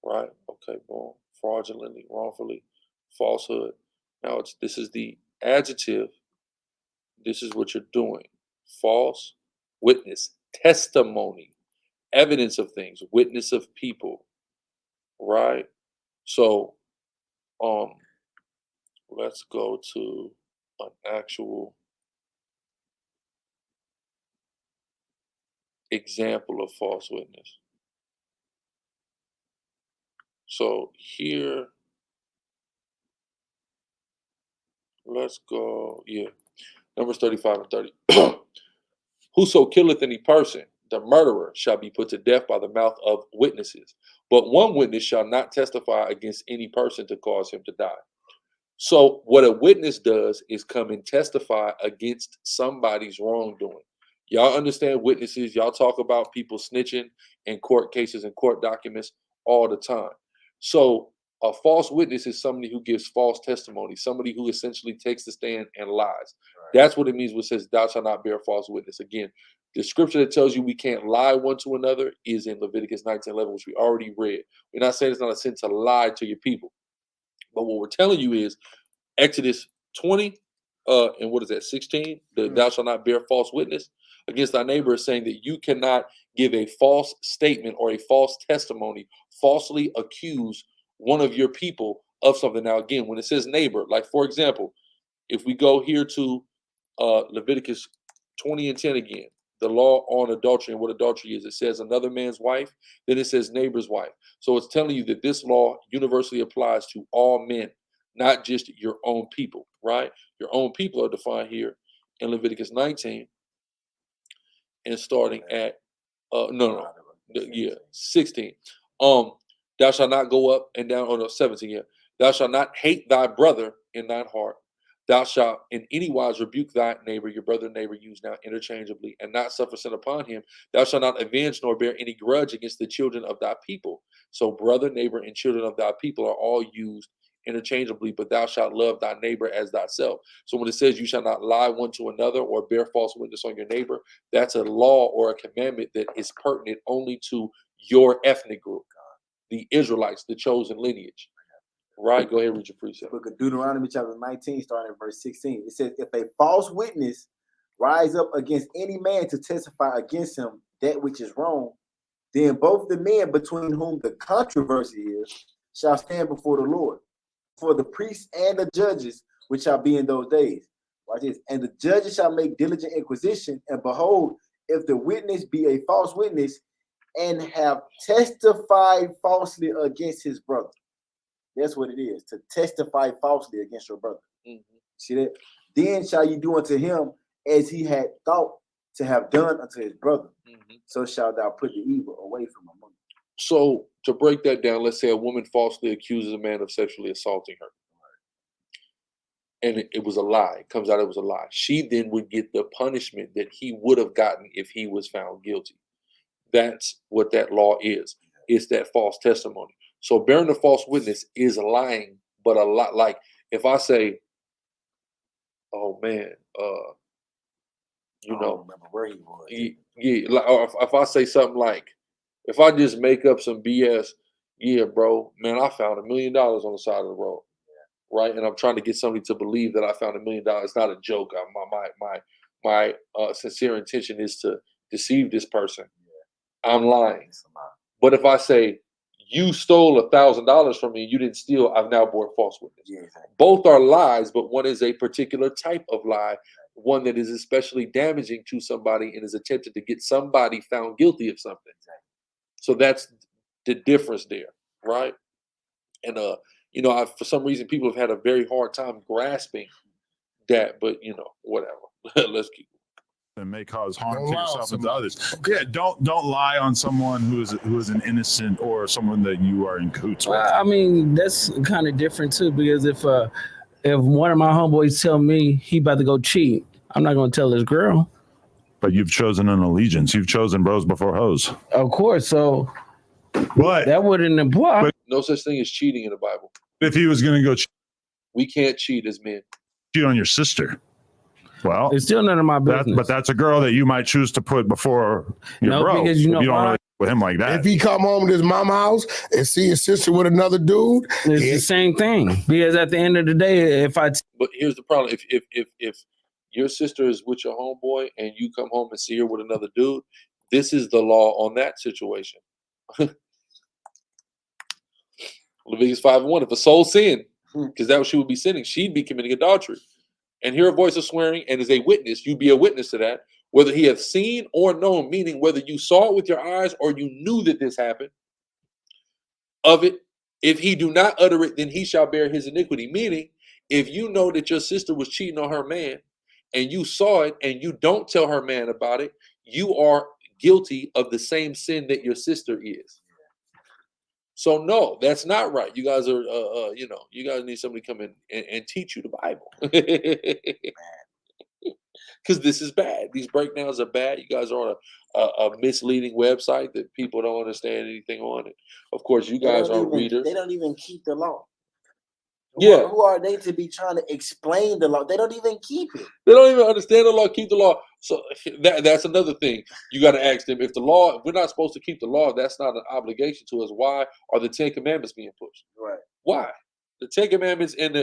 S1: Right? Okay, boom. Fraudulently, wrongfully, falsehood. Now this is the adjective. This is what you're doing. False witness, testimony, evidence of things, witness of people. Right? So let's go to an actual example of false witness. So here, let's go, Numbers 35 and 30. Whoso killeth any person, the murderer, shall be put to death by the mouth of witnesses. But one witness shall not testify against any person to cause him to die. So what a witness does is come and testify against somebody's wrongdoing. Y'all understand witnesses. Y'all talk about people snitching in court cases and court documents all the time. So a false witness is somebody who gives false testimony, somebody who essentially takes the stand and lies. Right. That's what it means when it says, thou shalt not bear false witness. Again, the scripture that tells you we can't lie one to another is in Leviticus 19:11, which we already read. We're not saying it's not a sin to lie to your people. But what we're telling you is Exodus 20, and what is that, 16? Thou shalt not bear false witness against thy neighbor is saying that you cannot give a false statement or a false testimony, falsely accuse one of your people of something. Now, again, when it says neighbor, like for example, if we go here to Leviticus 20 and 10 again, the law on adultery and what adultery is, it says another man's wife, then it says neighbor's wife. So it's telling you that this law universally applies to all men, not just your own people, right? Your own people are defined here in Leviticus 19 and starting at 16. Thou shalt not go up and down, 17, Thou shalt not hate thy brother in thine heart. Thou shalt in any wise rebuke thy neighbor, your brother and neighbor used now interchangeably, and not suffer sin upon him. Thou shalt not avenge nor bear any grudge against the children of thy people. So brother, neighbor, and children of thy people are all used interchangeably, but thou shalt love thy neighbor as thyself. So when it says you shall not lie one to another or bear false witness on your neighbor, that's a law or a commandment that is pertinent only to your ethnic group, the Israelites, the chosen lineage. Right, go ahead, read your precept.
S5: Book of Deuteronomy chapter 19, starting at verse 16. It says, if a false witness rise up against any man to testify against him that which is wrong, then both the men between whom the controversy is shall stand before the Lord. for the priests and the judges which shall be in those days. Watch this. And the judges shall make diligent inquisition, and behold, if the witness be a false witness and have testified falsely against his brother. That's what it is, to testify falsely against your brother. See that? Then shall you do unto him as he had thought to have done unto his brother. So shalt thou put the evil away from among you.
S1: So to break that down, let's say a woman falsely accuses a man of sexually assaulting her. And it was a lie. It comes out it was a lie. She then would get the punishment that he would have gotten if he was found guilty. That's what that law is. It's that false testimony. So bearing a false witness is lying, but a lot. Like if I say, "Oh man, you
S5: I
S1: know,"
S5: don't remember where he was.
S1: yeah. Like, or if I say something like, if I just make up some BS, yeah, bro, man, I found $1 million on the side of the road. Right, and I'm trying to get somebody to believe that I found $1 million. It's not a joke. My sincere intention is to deceive this person. I'm lying. But if I say you stole $1,000 from me, and you didn't steal, I've now bore false witness. Both are lies, but one is a particular type of lie, one that is especially damaging to somebody and is attempted to get somebody found guilty of something. So that's the difference there, right? And you know, for some reason, people have had a very hard time grasping that, but you know, whatever. Let's keep.
S2: And may cause harm to yourself and to others. Yeah, don't lie on someone who is an innocent or someone that you are in cahoots with.
S3: Well, I mean, that's kind of different too, because if one of my homeboys tell me he about to go cheat, I'm not gonna tell his girl.
S2: But you've chosen an allegiance. You've chosen bros before hoes.
S3: Of course, so
S2: but
S3: that wouldn't apply.
S1: But no such thing as cheating in the Bible.
S2: If he was going to go
S1: we can't cheat as men.
S2: Cheat on your sister. Well,
S3: it's still none of my business.
S2: But that's a girl that you might choose to put before your bro.
S3: Because you know
S2: you don't really with him like that.
S4: If he come home to his mama's house and see his sister with another dude,
S3: it's the same thing. Because at the end of the day,
S1: but here's the problem: if your sister is with your homeboy and you come home and see her with another dude, this is the law on that situation. Leviticus 5:1. If a soul sin, because that's what she would be sinning, she'd be committing adultery. And hear a voice of swearing, and as a witness, you be a witness to that, whether he hath seen or known, meaning whether you saw it with your eyes or you knew that this happened. Of it, if he do not utter it, then he shall bear his iniquity. Meaning, if you know that your sister was cheating on her man, and you saw it, and you don't tell her man about it, you are guilty of the same sin that your sister is. So no, that's not right. You guys are, you know, you guys need somebody to come in and teach you the Bible, because this is bad. These breakdowns are bad. You guys are on a misleading website that people don't understand anything on it. Of course, you guys are readers.
S5: They don't even keep the law.
S1: Yeah.
S5: Who are they to be trying to explain the law? They don't even keep it.
S1: They don't even understand the law, keep the law. So that's another thing. You got to ask them, if we're not supposed to keep the law, that's not an obligation to us. Why are the 10 Commandments being pushed?
S5: Right.
S1: Why? The 10 Commandments and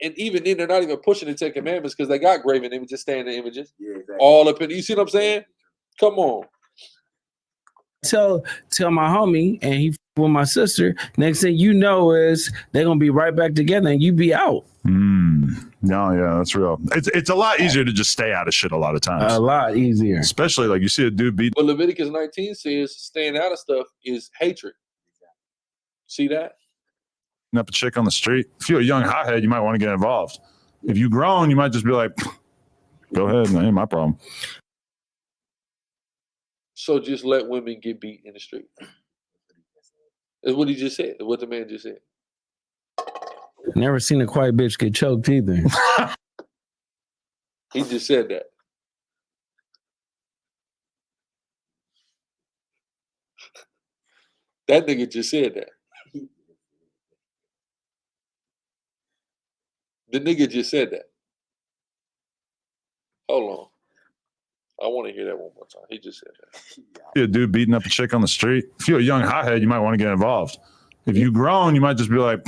S1: even then they're not even pushing the 10 Commandments because they got graven images, standing images. Yeah, exactly. All up in, you see what I'm saying? Come on.
S3: Tell my homie, and he with my sister. Next thing you know is they're gonna be right back together, and you be out.
S2: No, yeah, that's real. It's a lot easier to just stay out of shit a lot of times.
S3: A lot easier,
S2: especially like you see a dude beat.
S1: But Leviticus 19 says staying out of stuff is hatred. See that?
S2: Up a chick on the street. If you're a young hothead, you might want to get involved. If you grown, you might just be like, "Go ahead, that ain't my problem."
S1: So just let women get beat in the street. That's what he just said. What the man just said.
S3: Never seen a quiet bitch get choked either.
S1: He just said that. That nigga just said that. The nigga just said that. Hold on. I want to hear that one more time. He just said that.
S2: You're a dude beating up a chick on the street. If you're a young hothead, you might want to get involved. If you grown, you might just be like,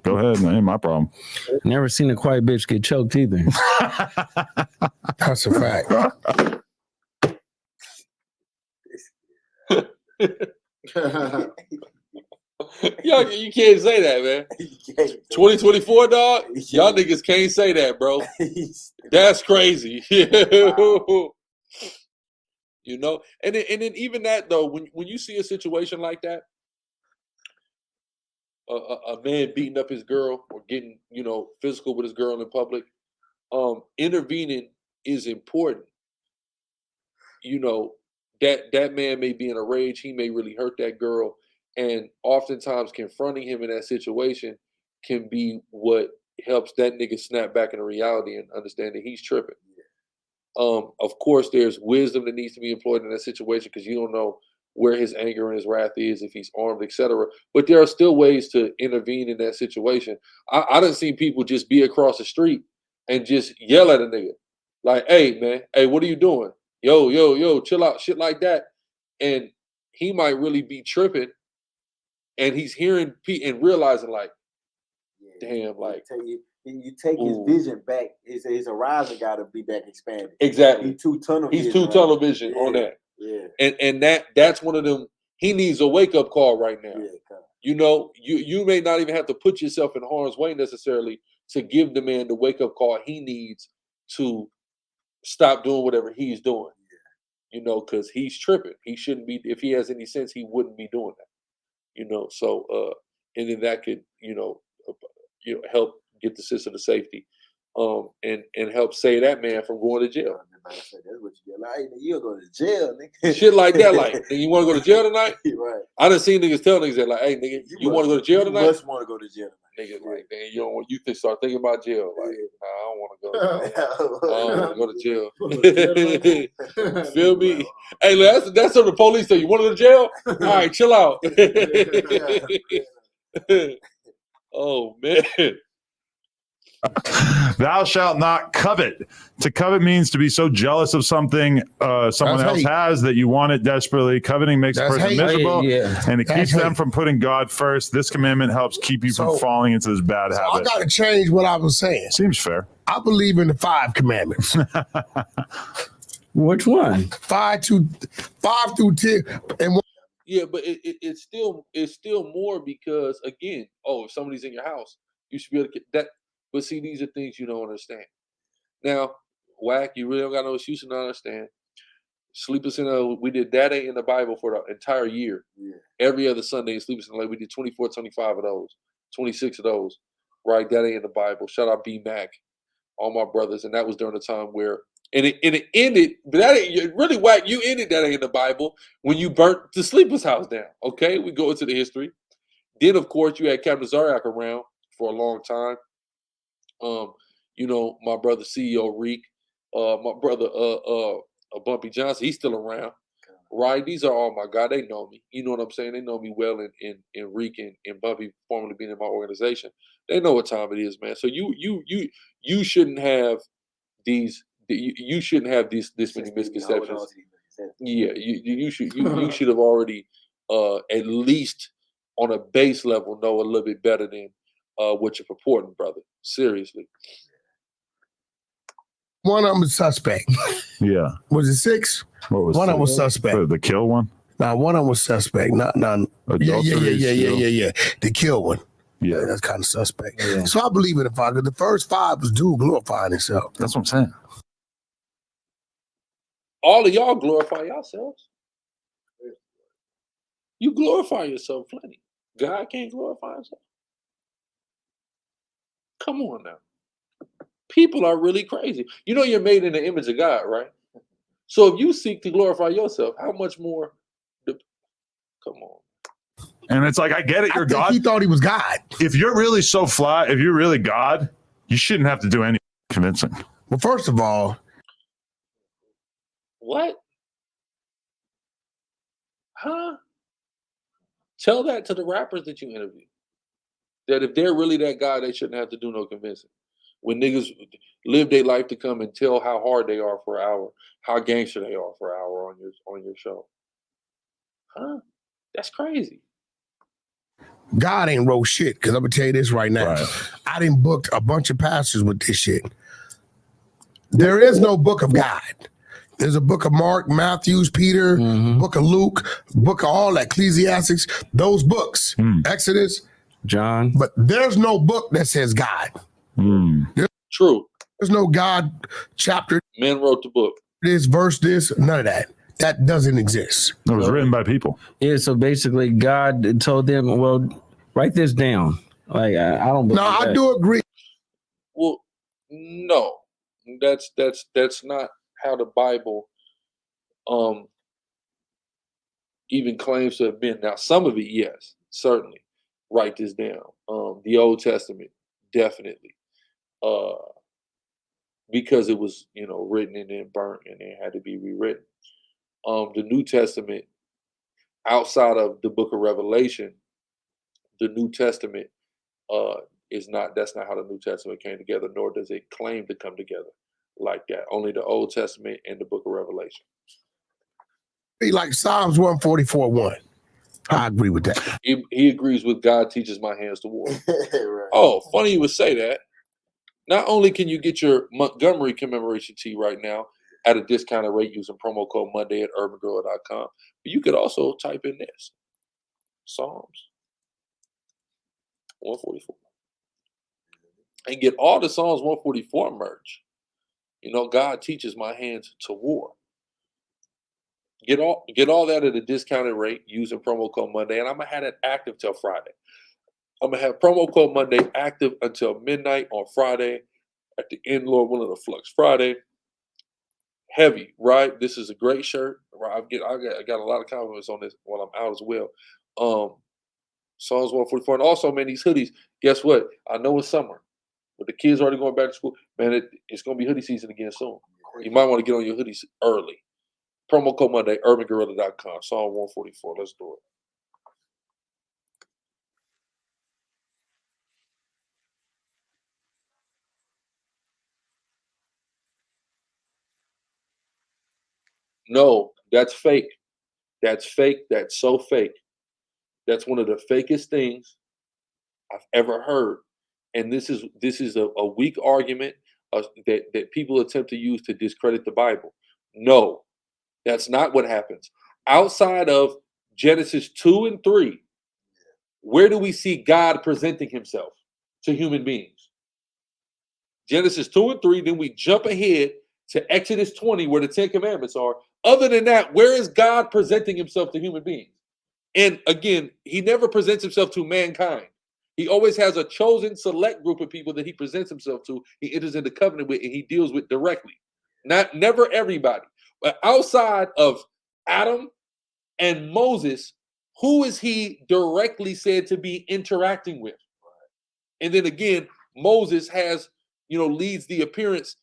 S2: "Go ahead, that ain't my problem."
S3: Never seen a quiet bitch get choked either.
S4: That's a fact.
S1: Y'all, you can't say that, man. 2024, dog. Y'all niggas can't say that, bro. That's crazy. You know, and then even that though, when you see a situation like that, a man beating up his girl or getting, you know, physical with his girl in public, intervening is important. You know, that man may be in a rage, he may really hurt that girl, and oftentimes confronting him in that situation can be what helps that nigga snap back into reality and understand that he's tripping. Of course, there's wisdom that needs to be employed in that situation because you don't know where his anger and his wrath is, if he's armed, etc. But there are still ways to intervene in that situation. I done seen people just be across the street and just yell at a nigga. Like, hey, man, hey, what are you doing? Yo, chill out, shit like that. And he might really be tripping and he's hearing and realizing like, damn, like,
S5: you take his vision back. His horizon got to be back expanded.
S1: Exactly.
S5: He's too tunnel
S1: vision on that.
S5: Yeah.
S1: And that's one of them. He needs a wake up call right now.
S5: Yeah,
S1: you know, you may not even have to put yourself in harm's way necessarily to give the man the wake up call he needs to stop doing whatever he's doing. Yeah. You know, because he's tripping. He shouldn't be. If he has any sense, he wouldn't be doing that. You know, so and then that could help get the system to safety, and help save that man from going to jail.
S5: That's what you get. Like, you'll go to jail, nigga.
S1: Shit like that, like, you want to go to jail tonight?
S5: Right.
S1: I done seen niggas tell niggas that, like, hey, nigga, you want to go to jail tonight?
S5: You must want to go to jail tonight.
S1: Niggas like, man, you don't want. You start thinking about jail. Like, nah, I don't want to go. I don't want to go to jail. Feel me? Hey, that's what the police say. You want to go to jail? All right, chill out. Oh man.
S2: Thou shalt not covet. To covet means to be so jealous of something someone else has that you want it desperately. Coveting makes a person miserable, and it keeps them from putting God first. This commandment helps keep you from falling into this bad habit.
S4: I got to change what I was saying.
S2: Seems fair.
S4: I believe in the 5 commandments.
S3: Which one?
S4: 5 through 10. And
S1: yeah, but it's still more because again, if somebody's in your house, you should be able to get that. But see, these are things you don't understand. Now, WACK, you really don't got no excuse to not understand. Sleepless in the we did that in the Bible for the entire year. Yeah. Every other Sunday in Sleepless in the we did 24, 25 of those, 26 of those. Right, that ain't in the Bible. Shout out B-Mac, all my brothers, and that was during the time where and it ended. But that ain't really WACK. You ended that ain't in the Bible when you burnt the Sleepless house down. Okay, we go into the history. Then of course you had Captain Zaryak around for a long time. You know, my brother CEO Reek, my brother Bumpy Johnson, he's still around. Right? These are all my God, they know me. You know what I'm saying? They know me well in Reek and Bumpy formerly being in my organization. They know what time it is, man. So you shouldn't have these you shouldn't have this many misconceptions. Yeah, you should have already at least on a base level know a little bit better than what you're purporting, brother. Seriously.
S4: One of them was suspect.
S2: Yeah.
S4: Was it 6?
S2: What was
S4: one of them was suspect.
S2: The kill one?
S4: Nah, one of them was suspect. Not yeah. The kill one.
S2: Yeah,
S4: that's kind of suspect. Yeah. So I believe in the 5. The first 5 was dude glorifying himself.
S2: That's what I'm saying.
S1: All of y'all glorify yourselves. You glorify yourself plenty. God can't glorify himself. Come on now. People are really crazy. You know you're made in the image of God, right? So if you seek to glorify yourself, how much more? Come on.
S2: And it's like, I get it, you're God.
S4: He thought he was God.
S2: If you're really so fly, if you're really God, you shouldn't have to do any convincing.
S4: Well, first of all.
S1: What? Huh? Tell that to the rappers that you interview. That if they're really that guy, they shouldn't have to do no convincing. When niggas live their life to come and tell how hard they are for an hour, how gangster they are for an hour on your show. Huh? That's crazy.
S4: God ain't wrote shit, because I'm going to tell you this right now. Right. I done booked a bunch of pastors with this shit. There is no book of God. There's a book of Mark, Matthews, Peter, book of Luke, book of all that, Ecclesiastics, those books, Exodus,
S3: John.
S4: but there's no book that says God.
S1: True.
S4: There's no God chapter,
S1: Men wrote the book.
S4: this, verse, this, none of that. That doesn't exist.
S2: It was written by people.
S3: Yeah, so basically God told them, well, write this down. Like, I don't believe
S4: No, I
S3: that.
S4: do agree.
S1: Well, no, that's not how the Bible even claims to have been. Now, some of it, yes, certainly. Write this down. The Old Testament, definitely, because it was, you know, written and then burnt and it had to be rewritten. The New Testament, outside of the Book of Revelation, the New Testament is not. That's not how the New Testament came together, nor does it claim to come together like that. Only the Old Testament and the Book of Revelation.
S4: Be like Psalms 144:1. I agree with that.
S1: He agrees with God teaches my hands to war.
S5: Right.
S1: Oh, funny you would say that. Not only can you get your Montgomery commemoration tee right now at a discounted rate using promo code Monday at urbangorilla.com, but you could also type in this Psalms 144 and get all the Psalms 144 merch. You know, God teaches my hands to war. Get all that at a discounted rate using promo code Monday, and I'm gonna have it active till Friday. I'm gonna have promo code Monday active until midnight on Friday. At the end, Lord willing, of Flux Friday. Heavy, right? This is a great shirt. Right? I got a lot of compliments on this while I'm out as well. Psalms 144, and also, man, these hoodies. Guess what? I know it's summer, but the kids already going back to school. Man, it's gonna be hoodie season again soon. You might want to get on your hoodies early. Promo code Monday, urbangorilla.com. Psalm 144. Let's do it. No, that's fake. That's fake. That's so fake. That's one of the fakest things I've ever heard. And this is a weak argument that people attempt to use to discredit the Bible. No, that's not what happens. Outside of Genesis 2 and 3, where do we see God presenting himself to human beings? Genesis 2 and 3, then we jump ahead to Exodus 20, where the 10 Commandments are. Other than that, where is God presenting himself to human beings? And again, he never presents himself to mankind. He always has a chosen select group of people that he presents himself to, he enters into covenant with, and he deals with directly. Never everybody. But outside of Adam and Moses, who is he directly said to be interacting with? And then again, Moses leads the appearance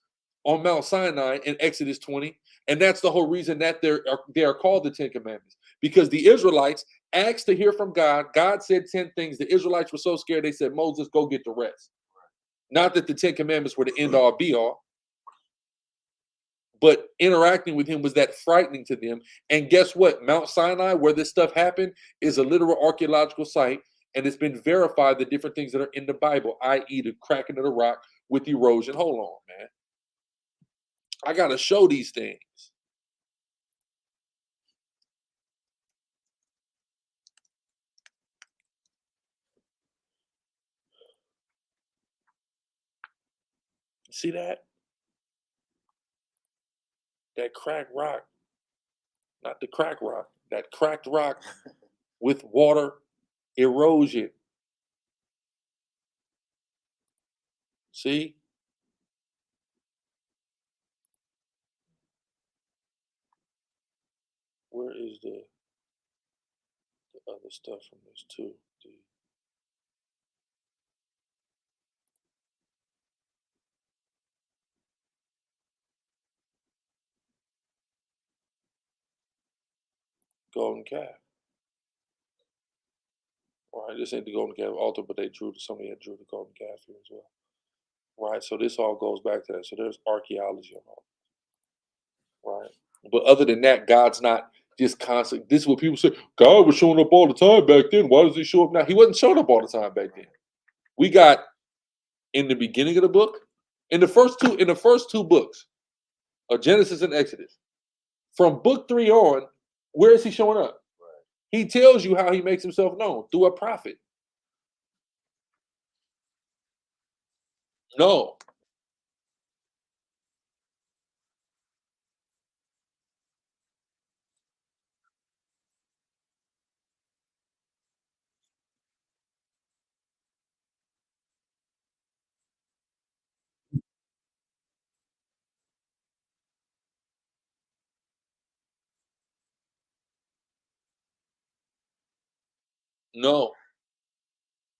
S1: on Mount Sinai in Exodus 20. And that's the whole reason that they are called the 10 Commandments. Because the Israelites asked to hear from God. God said 10 things. The Israelites were so scared, they said, Moses, go get the rest. Not that the 10 Commandments were the end all be all, but interacting with him was that frightening to them. And guess what? Mount Sinai, where this stuff happened, is a literal archaeological site. And it's been verified, the different things that are in the Bible, i.e. the cracking of the rock with erosion. Hold on, man. I got to show these things. See that? That cracked rock, not the crack rock, that cracked rock with water erosion. See? Where is the other stuff from this too? Golden calf. All right, this ain't the golden calf altar, but somebody had drew the golden calf here as well. Right, so this all goes back to that. So there's archaeology on all. Right, but other than that, God's not just constant. This is what people say. God was showing up all the time back then. Why does he show up now? He wasn't showing up all the time back then. We got in the beginning of the book, in the first two books of Genesis and Exodus, From book 3 on, where is he showing up? He tells you how he makes himself known through a prophet. No. No.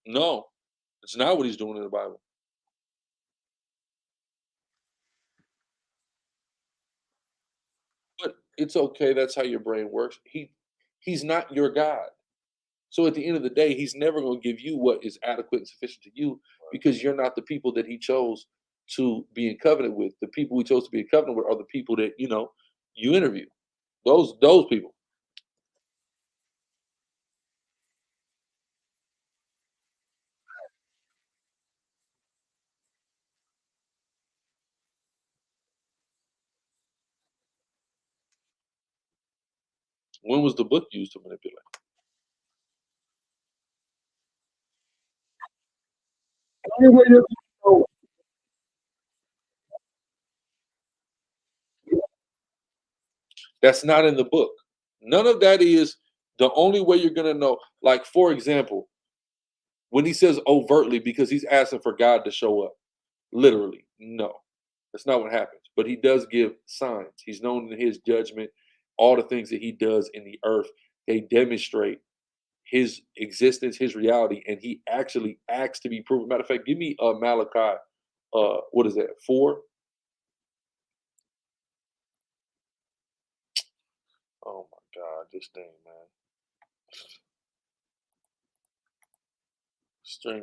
S1: No. It's not what he's doing in the Bible. But it's okay. That's how your brain works. He's not your God. So at the end of the day, he's never going to give you what is adequate and sufficient to you because you're not the people that he chose to be in covenant with. The people he chose to be in covenant with are the people that, you interview. Those people. When was the book used to manipulate? That's not in the book. None of that is the only way you're going to know. Like, for example, when he says overtly, because he's asking for God to show up, literally, no, that's not what happens. But he does give signs. He's known in his judgment, all the things that he does in the earth, they demonstrate his existence, his reality, and he actually acts to be proven. Matter of fact, give me Malachi, what is that, 4? Oh my God, this thing, man.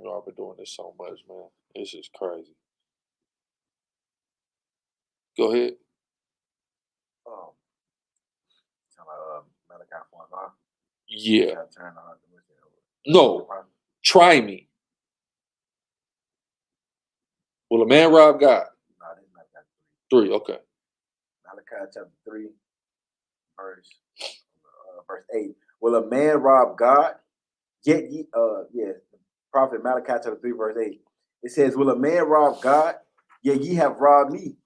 S1: StreamYard been doing this so much, man. This is crazy. Go ahead. Yeah. No. Try me. Will a man rob God? 3. Okay.
S5: Malachi chapter 3, verse 8. Will a man rob God? Yet ye, prophet Malachi chapter 3, verse 8. It says, will a man rob God? Yet ye have robbed me.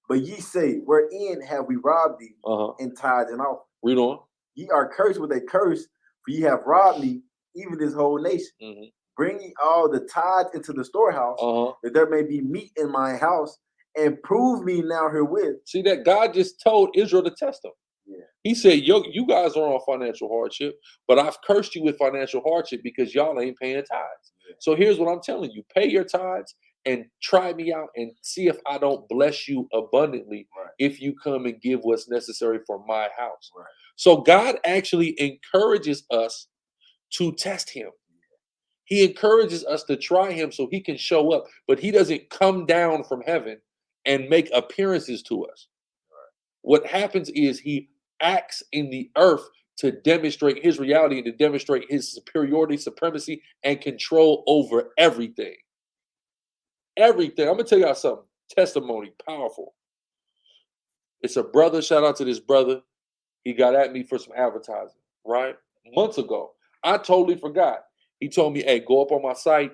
S5: But ye say, wherein have we robbed thee? In tithes and offering.
S1: Read on.
S5: Ye are cursed with a curse, for ye have robbed me, even this whole nation. Bring ye all the tithes into the storehouse, that there may be meat in my house, and prove me now herewith.
S1: See that God just told Israel to test them.
S5: Yeah.
S1: He said, yo, you guys are on financial hardship, but I've cursed you with financial hardship because y'all ain't paying tithes. Yeah. So here's what I'm telling you. Pay your tithes and try me out and see if I don't bless you abundantly if you come and give what's necessary for my house. So God actually encourages us to test him. He encourages us to try him so he can show up, but he doesn't come down from heaven and make appearances to us. What happens is he acts in the earth to demonstrate his reality and to demonstrate his superiority, supremacy, and control over everything. Everything. I'm going to tell y'all something. Testimony, powerful. It's a brother. Shout out to this brother. He got at me for some advertising, right? Months ago. I totally forgot. He told me, hey, go up on my site,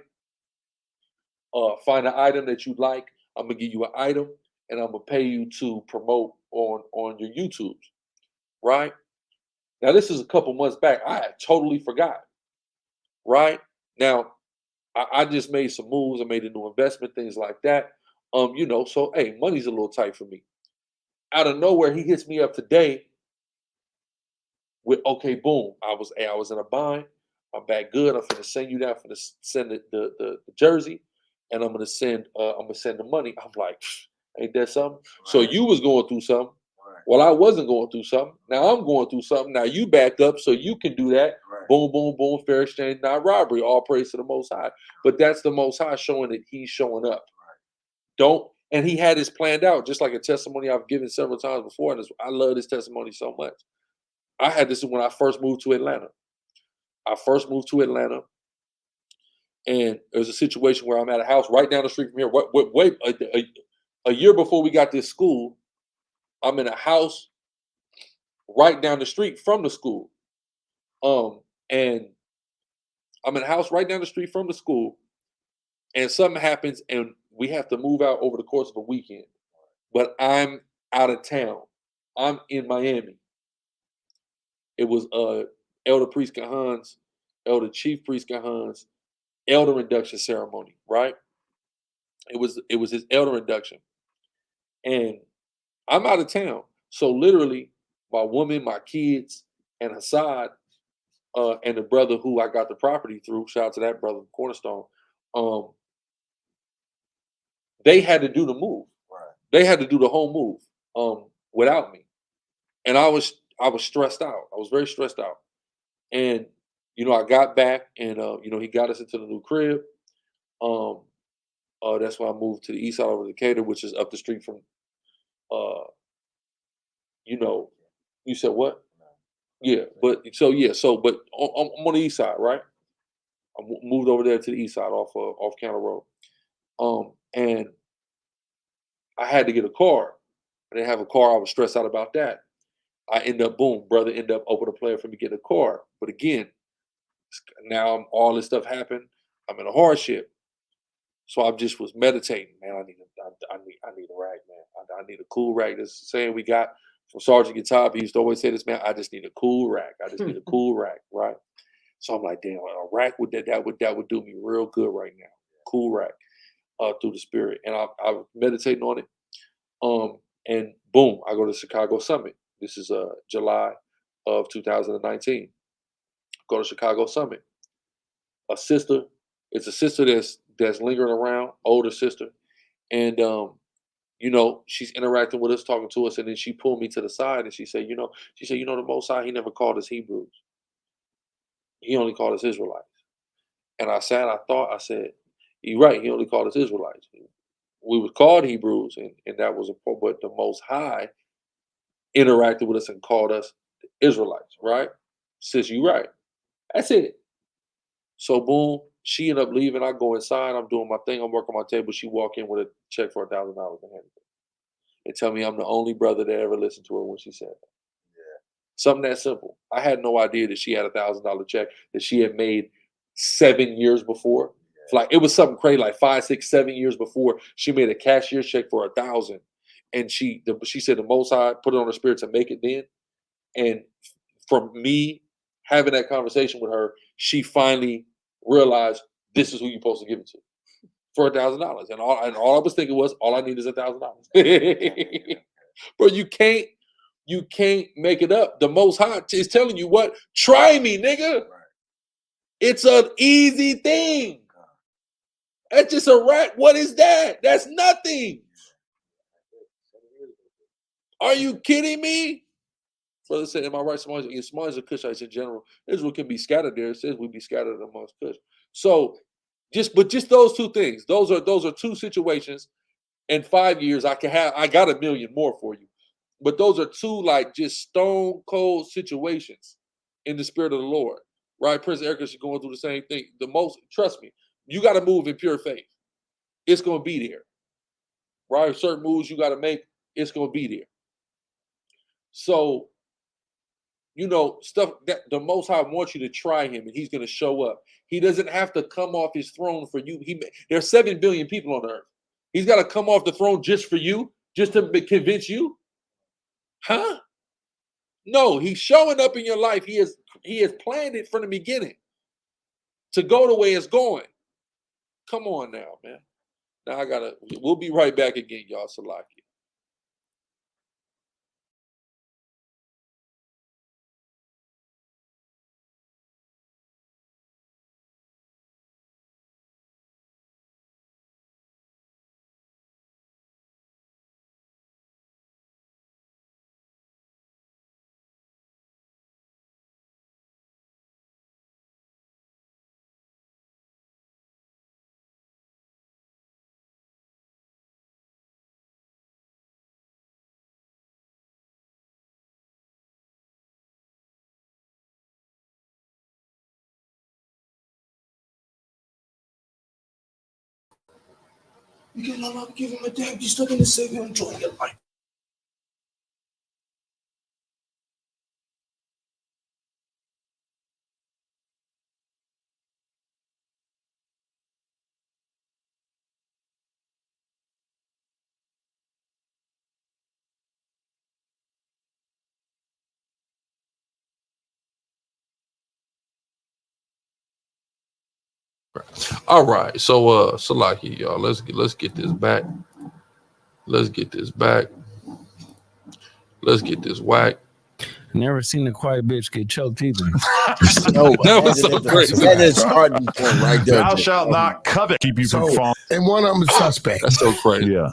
S1: find an item that you like. I'm going to give you an item, and I'm going to pay you to promote on your YouTubes, right? Now, this is a couple months back. I had totally forgot, right? Now, I just made some moves. I made a new investment, things like that. So, hey, money's a little tight for me. Out of nowhere, he hits me up today with, okay, boom. I was in a bind. I'm back good. I'm finna send you that. I'm finna send the jersey, and I'm gonna send the money. I'm like, ain't that something? Right. So you was going through something. Right. Well, I wasn't going through something. Now I'm going through something. Now you back up so you can do that. Right. Boom, boom, boom. Fair exchange, not robbery. All praise to the Most High. But that's the Most High showing that He's showing up. Right. And He had this planned out, just like a testimony I've given several times before. And I love this testimony so much. I had this when I first moved to Atlanta. And there's a situation where I'm at a house right down the street from here. Wait, a year before we got this school, I'm in a house right down the street from the school. And I'm in a house right down the street from the school, and something happens, and we have to move out over the course of a weekend. But I'm out of town. I'm in Miami. It was Elder Priest Kahan's, Elder Chief Priest Kahan's elder induction ceremony, right? It was his elder induction. And I'm out of town. So literally, my woman, my kids, and Hassad, and the brother who I got the property through, shout out to that brother, Cornerstone, they had to do the move. Right. They had to do the whole move without me. And I was stressed out. I was very stressed out. And, I got back and, he got us into the new crib. That's why I moved to the east side over to Decatur, which is up the street from, you said what? Yeah, but but I'm on the east side, right? I moved over there to the east side off Counter Road. And I had to get a car. I didn't have a car. I was stressed out about that. I end up, brother end up opening a player for me to get a car. But again, now all this stuff happened. I'm in a hardship. So I just was meditating, man. I need a rag, man. I need a cool rag. This is saying we got from Sergeant Guitar. He used to always say this, man. I just need a cool rag. I just need a cool rag, right? So I'm like, damn, a rag would do me real good right now. Cool rag, through the spirit, and I was meditating on it. And boom, I go to Chicago Summit. This is July of 2019. Go to Chicago Summit. It's a sister that's lingering around, older sister, and she's interacting with us, talking to us, and then she pulled me to the side and she said, the Most High, he never called us Hebrews. He only called us Israelites. And I said, you're right, he only called us Israelites. We were called Hebrews, and that was but the Most High interacted with us and called us Israelites, right? Sis, you right. That's it. So boom, she ended up leaving. I go inside. I'm doing my thing. I'm working my table. She walk in with a check for $1,000 in hand and tell me I'm the only brother that ever listened to her when she said that. Yeah. Something that simple. I had no idea that she had $1,000 check that she had made 7 years before. Yeah. Like it was something crazy, like 5, 6, 7 years before. She made a cashier's check for $1,000, and she said the Most High put it on her spirit to make it then. And from me having that conversation with her, she finally realized this is who you're supposed to give it to for $1,000. And all I was thinking was, all I need is $1,000. Bro, you can't make it up. The Most High is telling you what? Try me, nigga. Right. It's an easy thing. That's just a rat. What is that? That's nothing. Are you kidding me? Brother said, am I right? Somalians are Cushites in general. Israel can be scattered there. It says we be scattered amongst Cush. So just those two things. Those are two situations. In 5 years, I got $1 million more for you. But those are two like just stone cold situations in the spirit of the Lord. Right? Prince Erica is going through the same thing. Trust me, you got to move in pure faith. It's gonna be there. Right? Certain moves you got to make, it's gonna be there. So stuff that the Most High wants you to try him, and he's going to show up. He doesn't have to come off his throne for you. There's 7 billion people on earth. He's got to come off the throne just for you, just to convince you? Huh? No, he's showing up in your life. He has planned it from the beginning to go the way it's going. Come on now, man. Now we'll be right back again, y'all. Salaki.
S6: You can love, give him a damn. You're still going to save him, enjoy your life.
S1: All right, so Salaki, y'all, let's get this back. Let's get this back. Let's get this whack.
S3: Never seen a quiet bitch get choked either.
S1: That was so crazy.
S5: That is starting point right there.
S2: Thou shalt not covet. Keep you from
S4: So,
S2: falling.
S4: and one of them is suspect.
S1: That's so crazy.
S2: Yeah.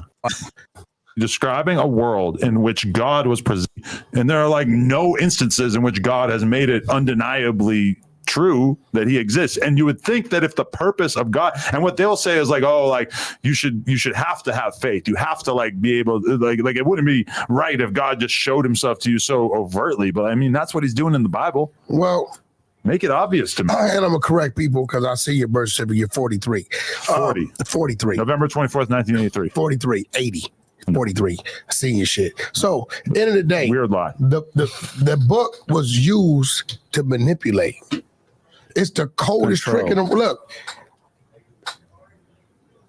S2: Describing a world in which God was present, and there are like no instances in which God has made it undeniably true that he exists. And you would think that if the purpose of God, and what they'll say is like, oh, like you should have to have faith. You have to like be able to, like it wouldn't be right if God just showed himself to you so overtly. But I mean, that's what he's doing in the Bible.
S4: Well,
S2: make it obvious to me.
S4: And I'm gonna correct people because I see your birth certificate. You're 43.
S2: 40.
S4: 43.
S2: November 24th, 1983.
S4: 43. 80. 43. I seen your shit. So, at the end of the day,
S2: Weird lie.
S4: The book was used to manipulate. It's the coldest trick in the look.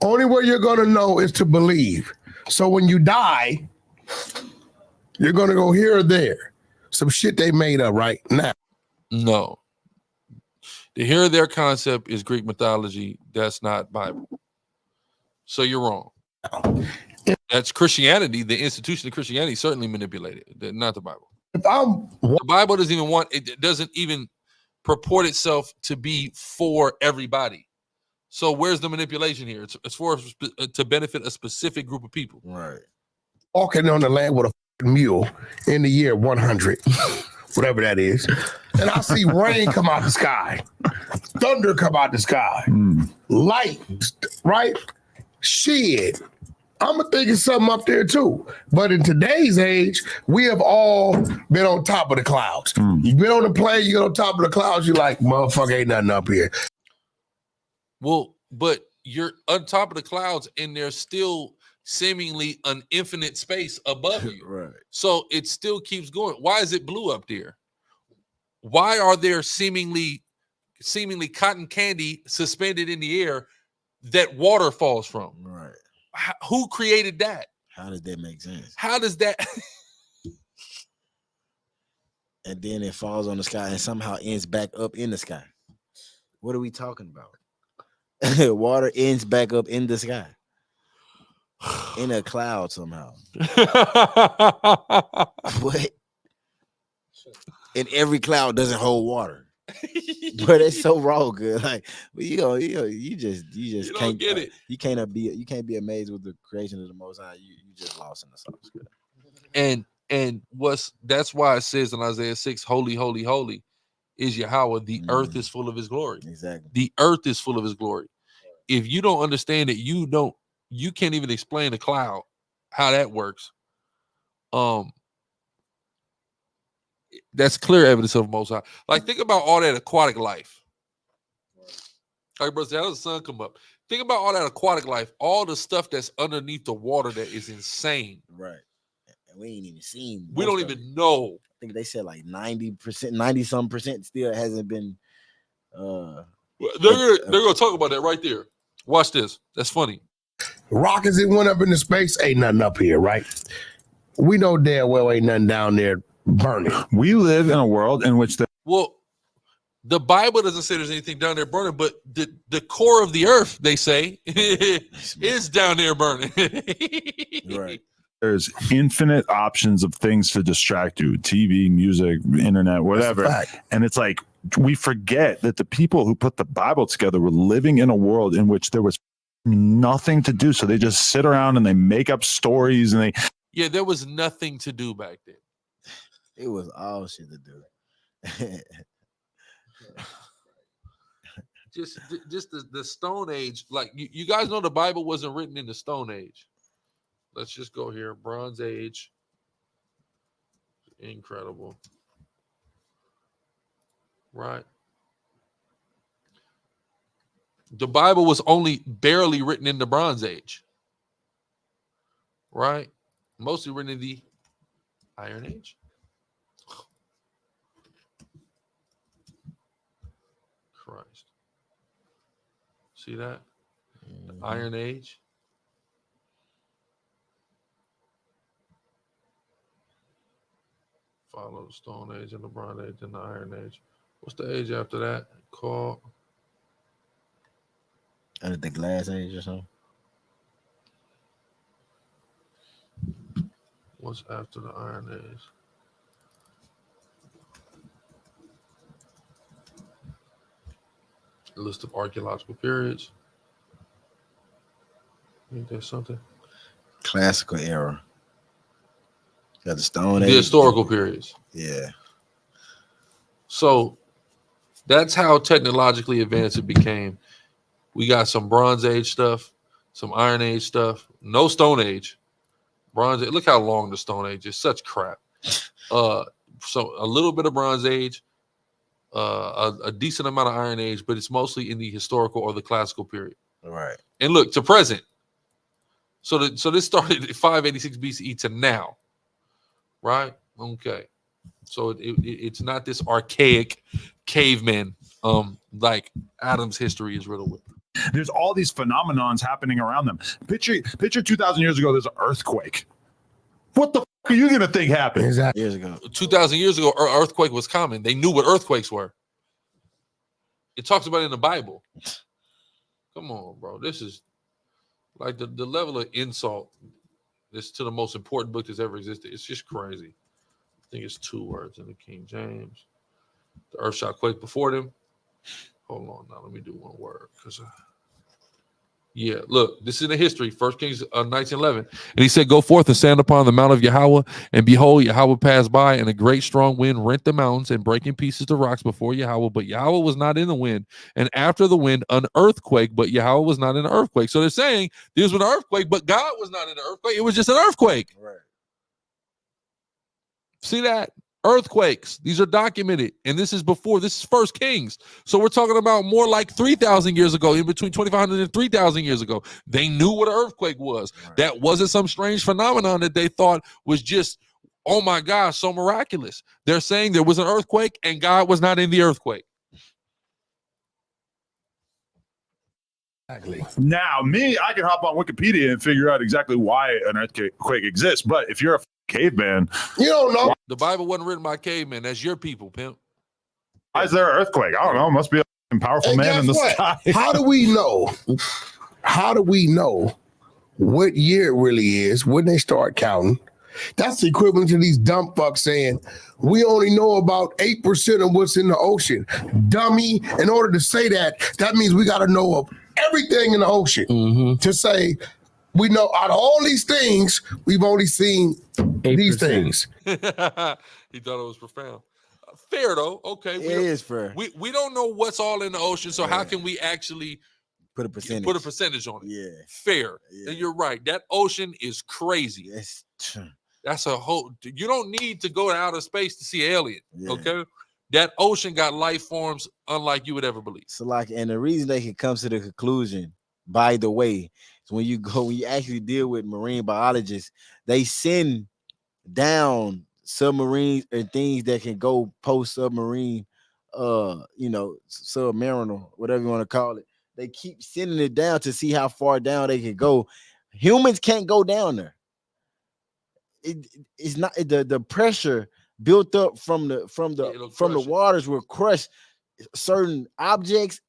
S4: Only way you're gonna know is to believe. So when you die, you're gonna go here or there. Some shit they made up right now.
S1: No. The here or there concept is Greek mythology. That's not Bible. So you're wrong. That's Christianity. The institution of Christianity certainly manipulated, not the Bible. The Bible doesn't even it doesn't even purport itself to be for everybody. So where's the manipulation here? It's for to benefit a specific group of people.
S5: Right.
S4: Walking on the land with a mule in the year 100, whatever that is, and I see rain come out the sky, thunder come out the sky, light, right? Shit. I'm thinking something up there too. But in today's age, we have all been on top of the clouds. You've been on the plane, you get on top of the clouds, you're like, motherfucker, ain't nothing up here.
S1: Well, but you're on top of the clouds and there's still seemingly an infinite space above you.
S5: Right.
S1: So it still keeps going. Why is it blue up there? Why are there seemingly cotton candy suspended in the air that water falls from?
S5: Right.
S1: Who created that?
S5: How does that make sense?
S1: How does that?
S5: And then it falls on the sky and somehow ends back up in the sky. What are we talking about? Water ends back up in the sky. In a cloud somehow. What? And every cloud doesn't hold water. But it's so wrong, good. Like you just can't
S1: get it.
S5: You can't be amazed with the creation of the Most High. You just lost in the sauce.
S1: And that's why it says in Isaiah 6, holy, holy, holy is Yahweh. The earth is full of his glory.
S5: Exactly.
S1: The earth is full of his glory. If you don't understand it, you can't even explain the cloud, how that works. That's clear evidence of Most High. Like, think about all that aquatic life. Like, bro, how does the sun come up? Think about all that aquatic life, all the stuff that's underneath the water that is insane.
S5: Right. And we ain't even seen.
S1: We don't even know.
S5: I think they said like 90%, 90-some% still hasn't been.
S1: They're gonna talk about that right there. Watch this. That's funny.
S4: Rockets that went up into space, ain't nothing up here, right? We know damn well ain't nothing down there burning.
S2: We live in a world in which
S1: the Bible doesn't say there's anything down there burning, but the core of the earth, they say, is down there burning.
S5: Right.
S2: There's infinite options of things to distract you: TV, music, internet, whatever. And it's like we forget that the people who put the Bible together were living in a world in which there was nothing to do. So they just sit around and they make up stories and
S1: yeah, there was nothing to do back then.
S5: It was all shit to do.
S1: just the Stone Age. Like you guys know the Bible wasn't written in the Stone Age. Let's just go here. Bronze Age. Incredible. Right. The Bible was only barely written in the Bronze Age. Right? Mostly written in the Iron Age. Christ. See that? The Iron Age. Follow the Stone Age and the Bronze Age and the Iron Age. What's the age after that called?
S5: The glass age or something.
S1: What's after the Iron Age? A list of archaeological periods. Ain't there something?
S5: Classical era. Got the Stone Age.
S1: The historical periods.
S5: Yeah.
S1: So that's how technologically advanced it became. We got some Bronze Age stuff, some Iron Age stuff, no Stone Age. Bronze Age. Look how long the Stone Age is. Such crap. So a little bit of Bronze Age, a decent amount of Iron Age, but it's mostly in the historical or the classical period.
S5: Right.
S1: And look, to present. So this started at 586 BCE to now, right? Okay. So it's not this archaic caveman like Adam's history is riddled with.
S2: There's all these phenomenons happening around them. Picture 2,000 years ago, there's an earthquake. What the fuck are you going to think happened?
S4: Exactly.
S5: Years ago.
S1: 2,000 years ago, earthquake was common. They knew what earthquakes were. It talks about it in the Bible. Come on, bro. This is like the level of insult. This to the most important book that's ever existed. It's just crazy. I think it's 2 words in the King James. The earth shall quake before them. Hold on now. Let me do 1 word. Yeah, look, this is in the history. 1 Kings 19:11. And he said, go forth and stand upon the mount of Yahweh. And behold, Yahweh passed by, and a great strong wind rent the mountains and break in pieces the rocks before Yahweh. But Yahweh was not in the wind. And after the wind, an earthquake, but Yahweh was not in the earthquake. So they're saying there was an earthquake, but God was not in the earthquake. It was just an earthquake.
S5: Right.
S1: See that? Earthquakes. These are documented. And this is 1 Kings. So we're talking about more like 3,000 years ago, in between 2,500 and 3,000 years ago. They knew what an earthquake was.
S5: Right.
S1: That wasn't some strange phenomenon that they thought was just, oh my gosh, so miraculous. They're saying there was an earthquake and God was not in the earthquake.
S4: Exactly.
S2: Now, I can hop on Wikipedia and figure out exactly why an earthquake exists. But if you're a caveman,
S4: You don't know.
S1: The Bible wasn't written by cavemen. That's your people, pimp.
S2: why is there an earthquake? I don't know. Must be a powerful
S4: And
S2: man in the
S4: guess
S2: sky.
S4: what? How do we know? How do we know what year it really is when they start counting? That's the equivalent to these dumb fucks saying we only know about 8% of what's in the ocean. Dummy, in order to say that, that means we got to know of everything in the ocean to say we know out of all these things, we've only seen
S3: 8%.
S4: these things.
S1: He thought it was profound. Fair though. Okay.
S5: It is fair.
S1: We don't know what's all in the ocean, so how can we actually
S5: Put a percentage.
S1: put a percentage on it?
S5: Yeah.
S1: Fair.
S5: Yeah.
S1: And you're right. That ocean is crazy.
S5: Yes.
S1: That's a whole. You don't need to go to outer space to see alien.
S5: Yeah.
S1: Okay. That ocean got life forms unlike you would ever believe.
S5: So like, and the reason they can come to the conclusion, by the way, is when you actually deal with marine biologists, they send down submarines and things that can go post-submarine, submarinal, whatever you want to call it. They keep sending it down to see how far down they can go. Humans can't go down there. It's not the pressure built up from the waters will crush certain objects,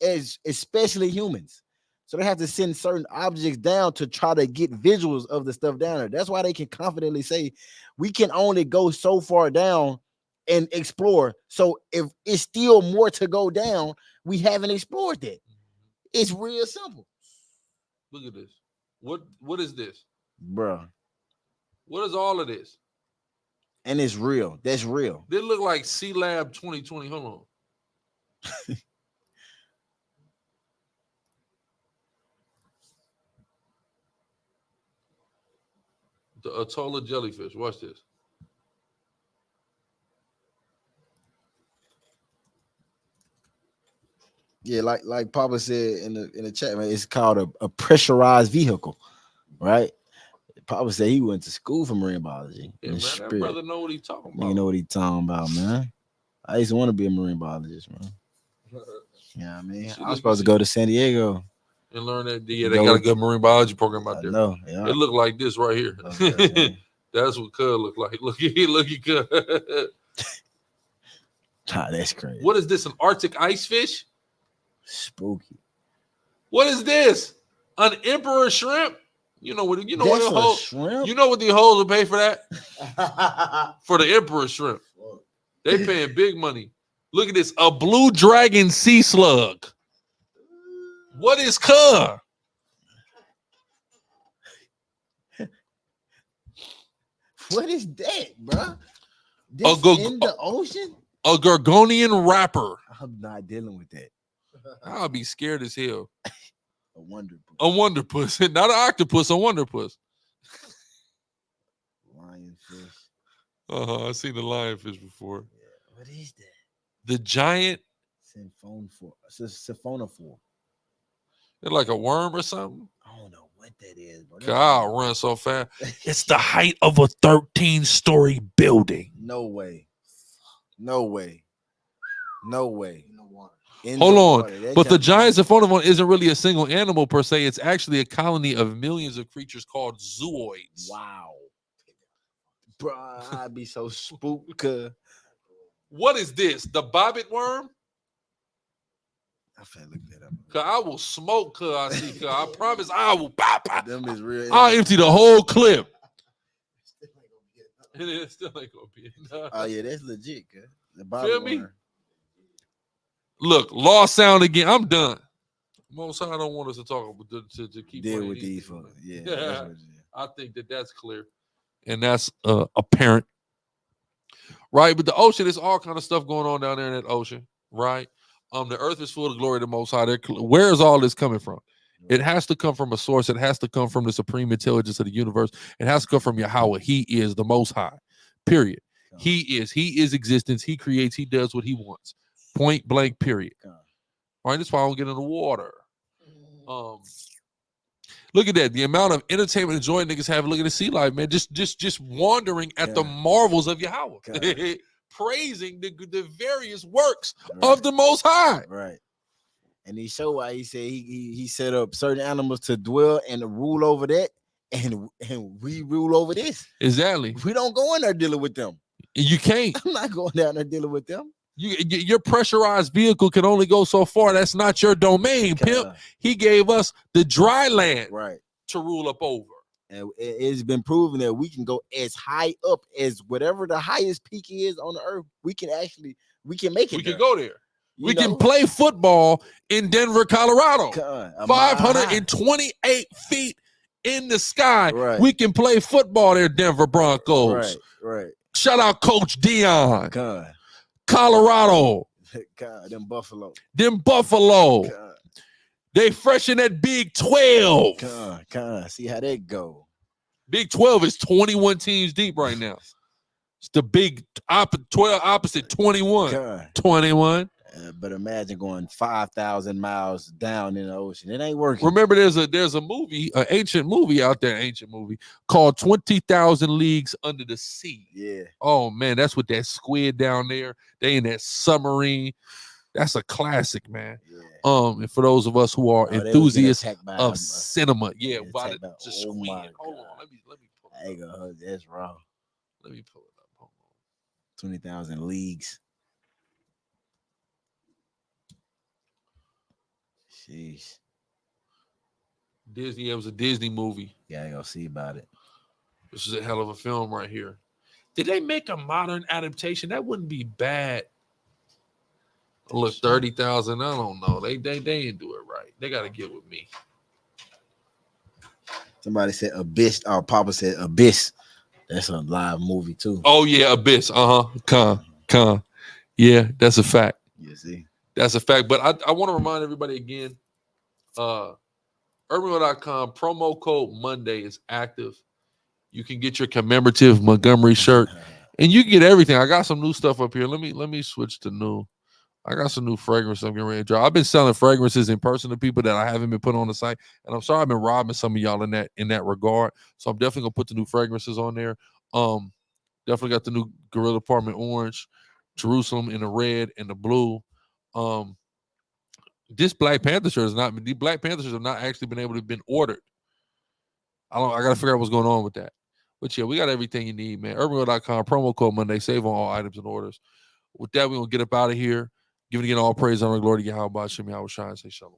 S5: especially humans. So they have to send certain objects down to try to get visuals of the stuff down there. That's why they can confidently say we can only go so far down and explore. So if it's still more to go down, we haven't explored that. It's real simple.
S1: Look at this. What is this?
S5: Bruh.
S1: What is all of this?
S5: And it's real. That's real.
S1: They look like C Lab 2020. Hold on. The atoll of jellyfish. Watch this.
S5: Yeah, like Papa said in the chat, man, it's called a pressurized vehicle, right? Papa said he went to school for marine biology.
S1: Yeah, man, that brother know what he's talking about.
S5: You know what he's talking about, man. I used to want to be a marine biologist, man. Yeah, I mean, I was supposed to go to San Diego
S1: and learn that. Yeah, they got a good marine biology program out there.
S5: No, yeah.
S1: It looked like this right here. Okay, that's what Cud looked like. Look at Cud.
S5: Ah, that's crazy.
S1: What is this? An Arctic ice fish?
S5: Spooky.
S1: What is this? An emperor shrimp? You know what? You know
S5: That's
S1: what?
S5: a
S1: Hoes,
S5: shrimp?
S1: you know what these hoes will pay for that? For the emperor shrimp, they paying big money. Look at this, a blue dragon sea slug. What is cuh?
S5: What is that, bro? This in the ocean?
S1: A Gorgonian rapper.
S5: I'm not dealing with that.
S1: I'll be scared as hell.
S5: A wonder puss.
S1: A wonder puss, not an octopus. A wonder puss.
S5: Lionfish.
S1: I've seen the lionfish before.
S5: Yeah. What is that?
S1: The giant.
S5: Siphonophore.
S1: They're like a worm or something.
S5: I don't know what that is, bro.
S1: God, run so fast. It's the height of a 13-story building.
S5: No way. No way. No way.
S1: Hold on. But the giant Siphonophore isn't really a single animal per se. It's actually a colony of millions of creatures called zooids.
S5: Wow. Bro, I'd be so spooked.
S1: What is this? The bobbit worm?
S5: I finna look that up.
S1: Cause I will smoke. I see. Cause I promise I will.
S5: Them is real.
S1: I'll empty the whole clip. It still ain't gonna be enough.
S5: Oh yeah, that's legit. Cause the
S1: feel me? Look, lost sound again. I'm done. Most I don't want us to talk to keep
S5: deal with these folks. Yeah, that's
S1: I think that's clear, and that's apparent, right? But the ocean, is all kind of stuff going on down there in that ocean, right? The earth is full of the glory of the Most High. Where is all this coming from? It has to come from a source. It has to come from the supreme intelligence of the universe. It has to come from Yahweh. He is the Most High. Period. He is existence. He creates. He does what he wants. Point blank. Period. All right. That's why I don't get in the water. Look at that. The amount of entertainment and joy niggas have. Look at the sea life, man. Just wandering at the marvels of Yahweh. Praising the various works of the Most High.
S5: Right. And he showed why he said he set up certain animals to dwell and to rule over that, and we rule over this.
S1: Exactly.
S5: We don't go in there dealing with them.
S1: You can't.
S5: I'm not going down there dealing with them.
S1: Your pressurized vehicle can only go so far. That's not your domain, pimp. He gave us the dry land to rule up over.
S5: And it's been proven that we can go as high up as whatever the highest peak is on the earth. We can make it.
S1: We can go there. We can play football in Denver, Colorado. 528 feet in the sky.
S5: Right.
S1: We can play football there, Denver Broncos.
S5: Right.
S1: Shout out Coach Dion.
S5: God.
S1: Colorado.
S5: God, them Buffalo.
S1: God. They fresh in that Big 12.
S5: See how that go.
S1: Big 12 is 21 teams deep right now. It's the Big 12 opposite 21. 21.
S5: But imagine going 5,000 miles down in the ocean. It ain't working.
S1: Remember, there's a movie, an ancient movie out there, called 20,000 Leagues Under the Sea.
S5: Yeah.
S1: Oh man, that's with that squid down there. They in that submarine. That's a classic, man. Yeah. And for those of us who are enthusiasts of cinema, about it. Just squid. Hold on, let me pull it up.
S5: I ain't gonna hold that's wrong.
S1: Let me pull it up. Hold on.
S5: 20,000 leagues. Sheesh.
S1: Disney, it was a Disney movie.
S5: Yeah, I go see about it.
S1: This is a hell of a film right here. Did they make a modern adaptation? That wouldn't be bad. Look, 30,000. I don't know. They didn't do it right. They got to get with me.
S5: Somebody said Abyss. Our Papa said Abyss. That's a live movie too.
S1: Oh yeah, Abyss. Con. Yeah, that's a fact.
S5: You see,
S1: that's a fact. But I want to remind everybody again. Urbanwell.com promo code Monday is active. You can get your commemorative Montgomery shirt, and you can get everything. I got some new stuff up here. Let me switch to new. I got some new fragrances I'm getting ready to drop. I've been selling fragrances in person to people that I haven't been putting on the site. And I'm sorry I've been robbing some of y'all in that regard. So I'm definitely gonna put the new fragrances on there. Definitely got the new Gorilla Apartment Orange, Jerusalem in the red and the blue. This Black Panther shirt the Black Panther shirts have not actually been able to have been ordered. I gotta figure out what's going on with that. But yeah, we got everything you need, man. Urbanwell.com, promo code Monday, save on all items and orders. With that, we're gonna get up out of here. Giving again all praise, honor, and glory to Yahweh, Shem Yahweh Shai, and say shalom.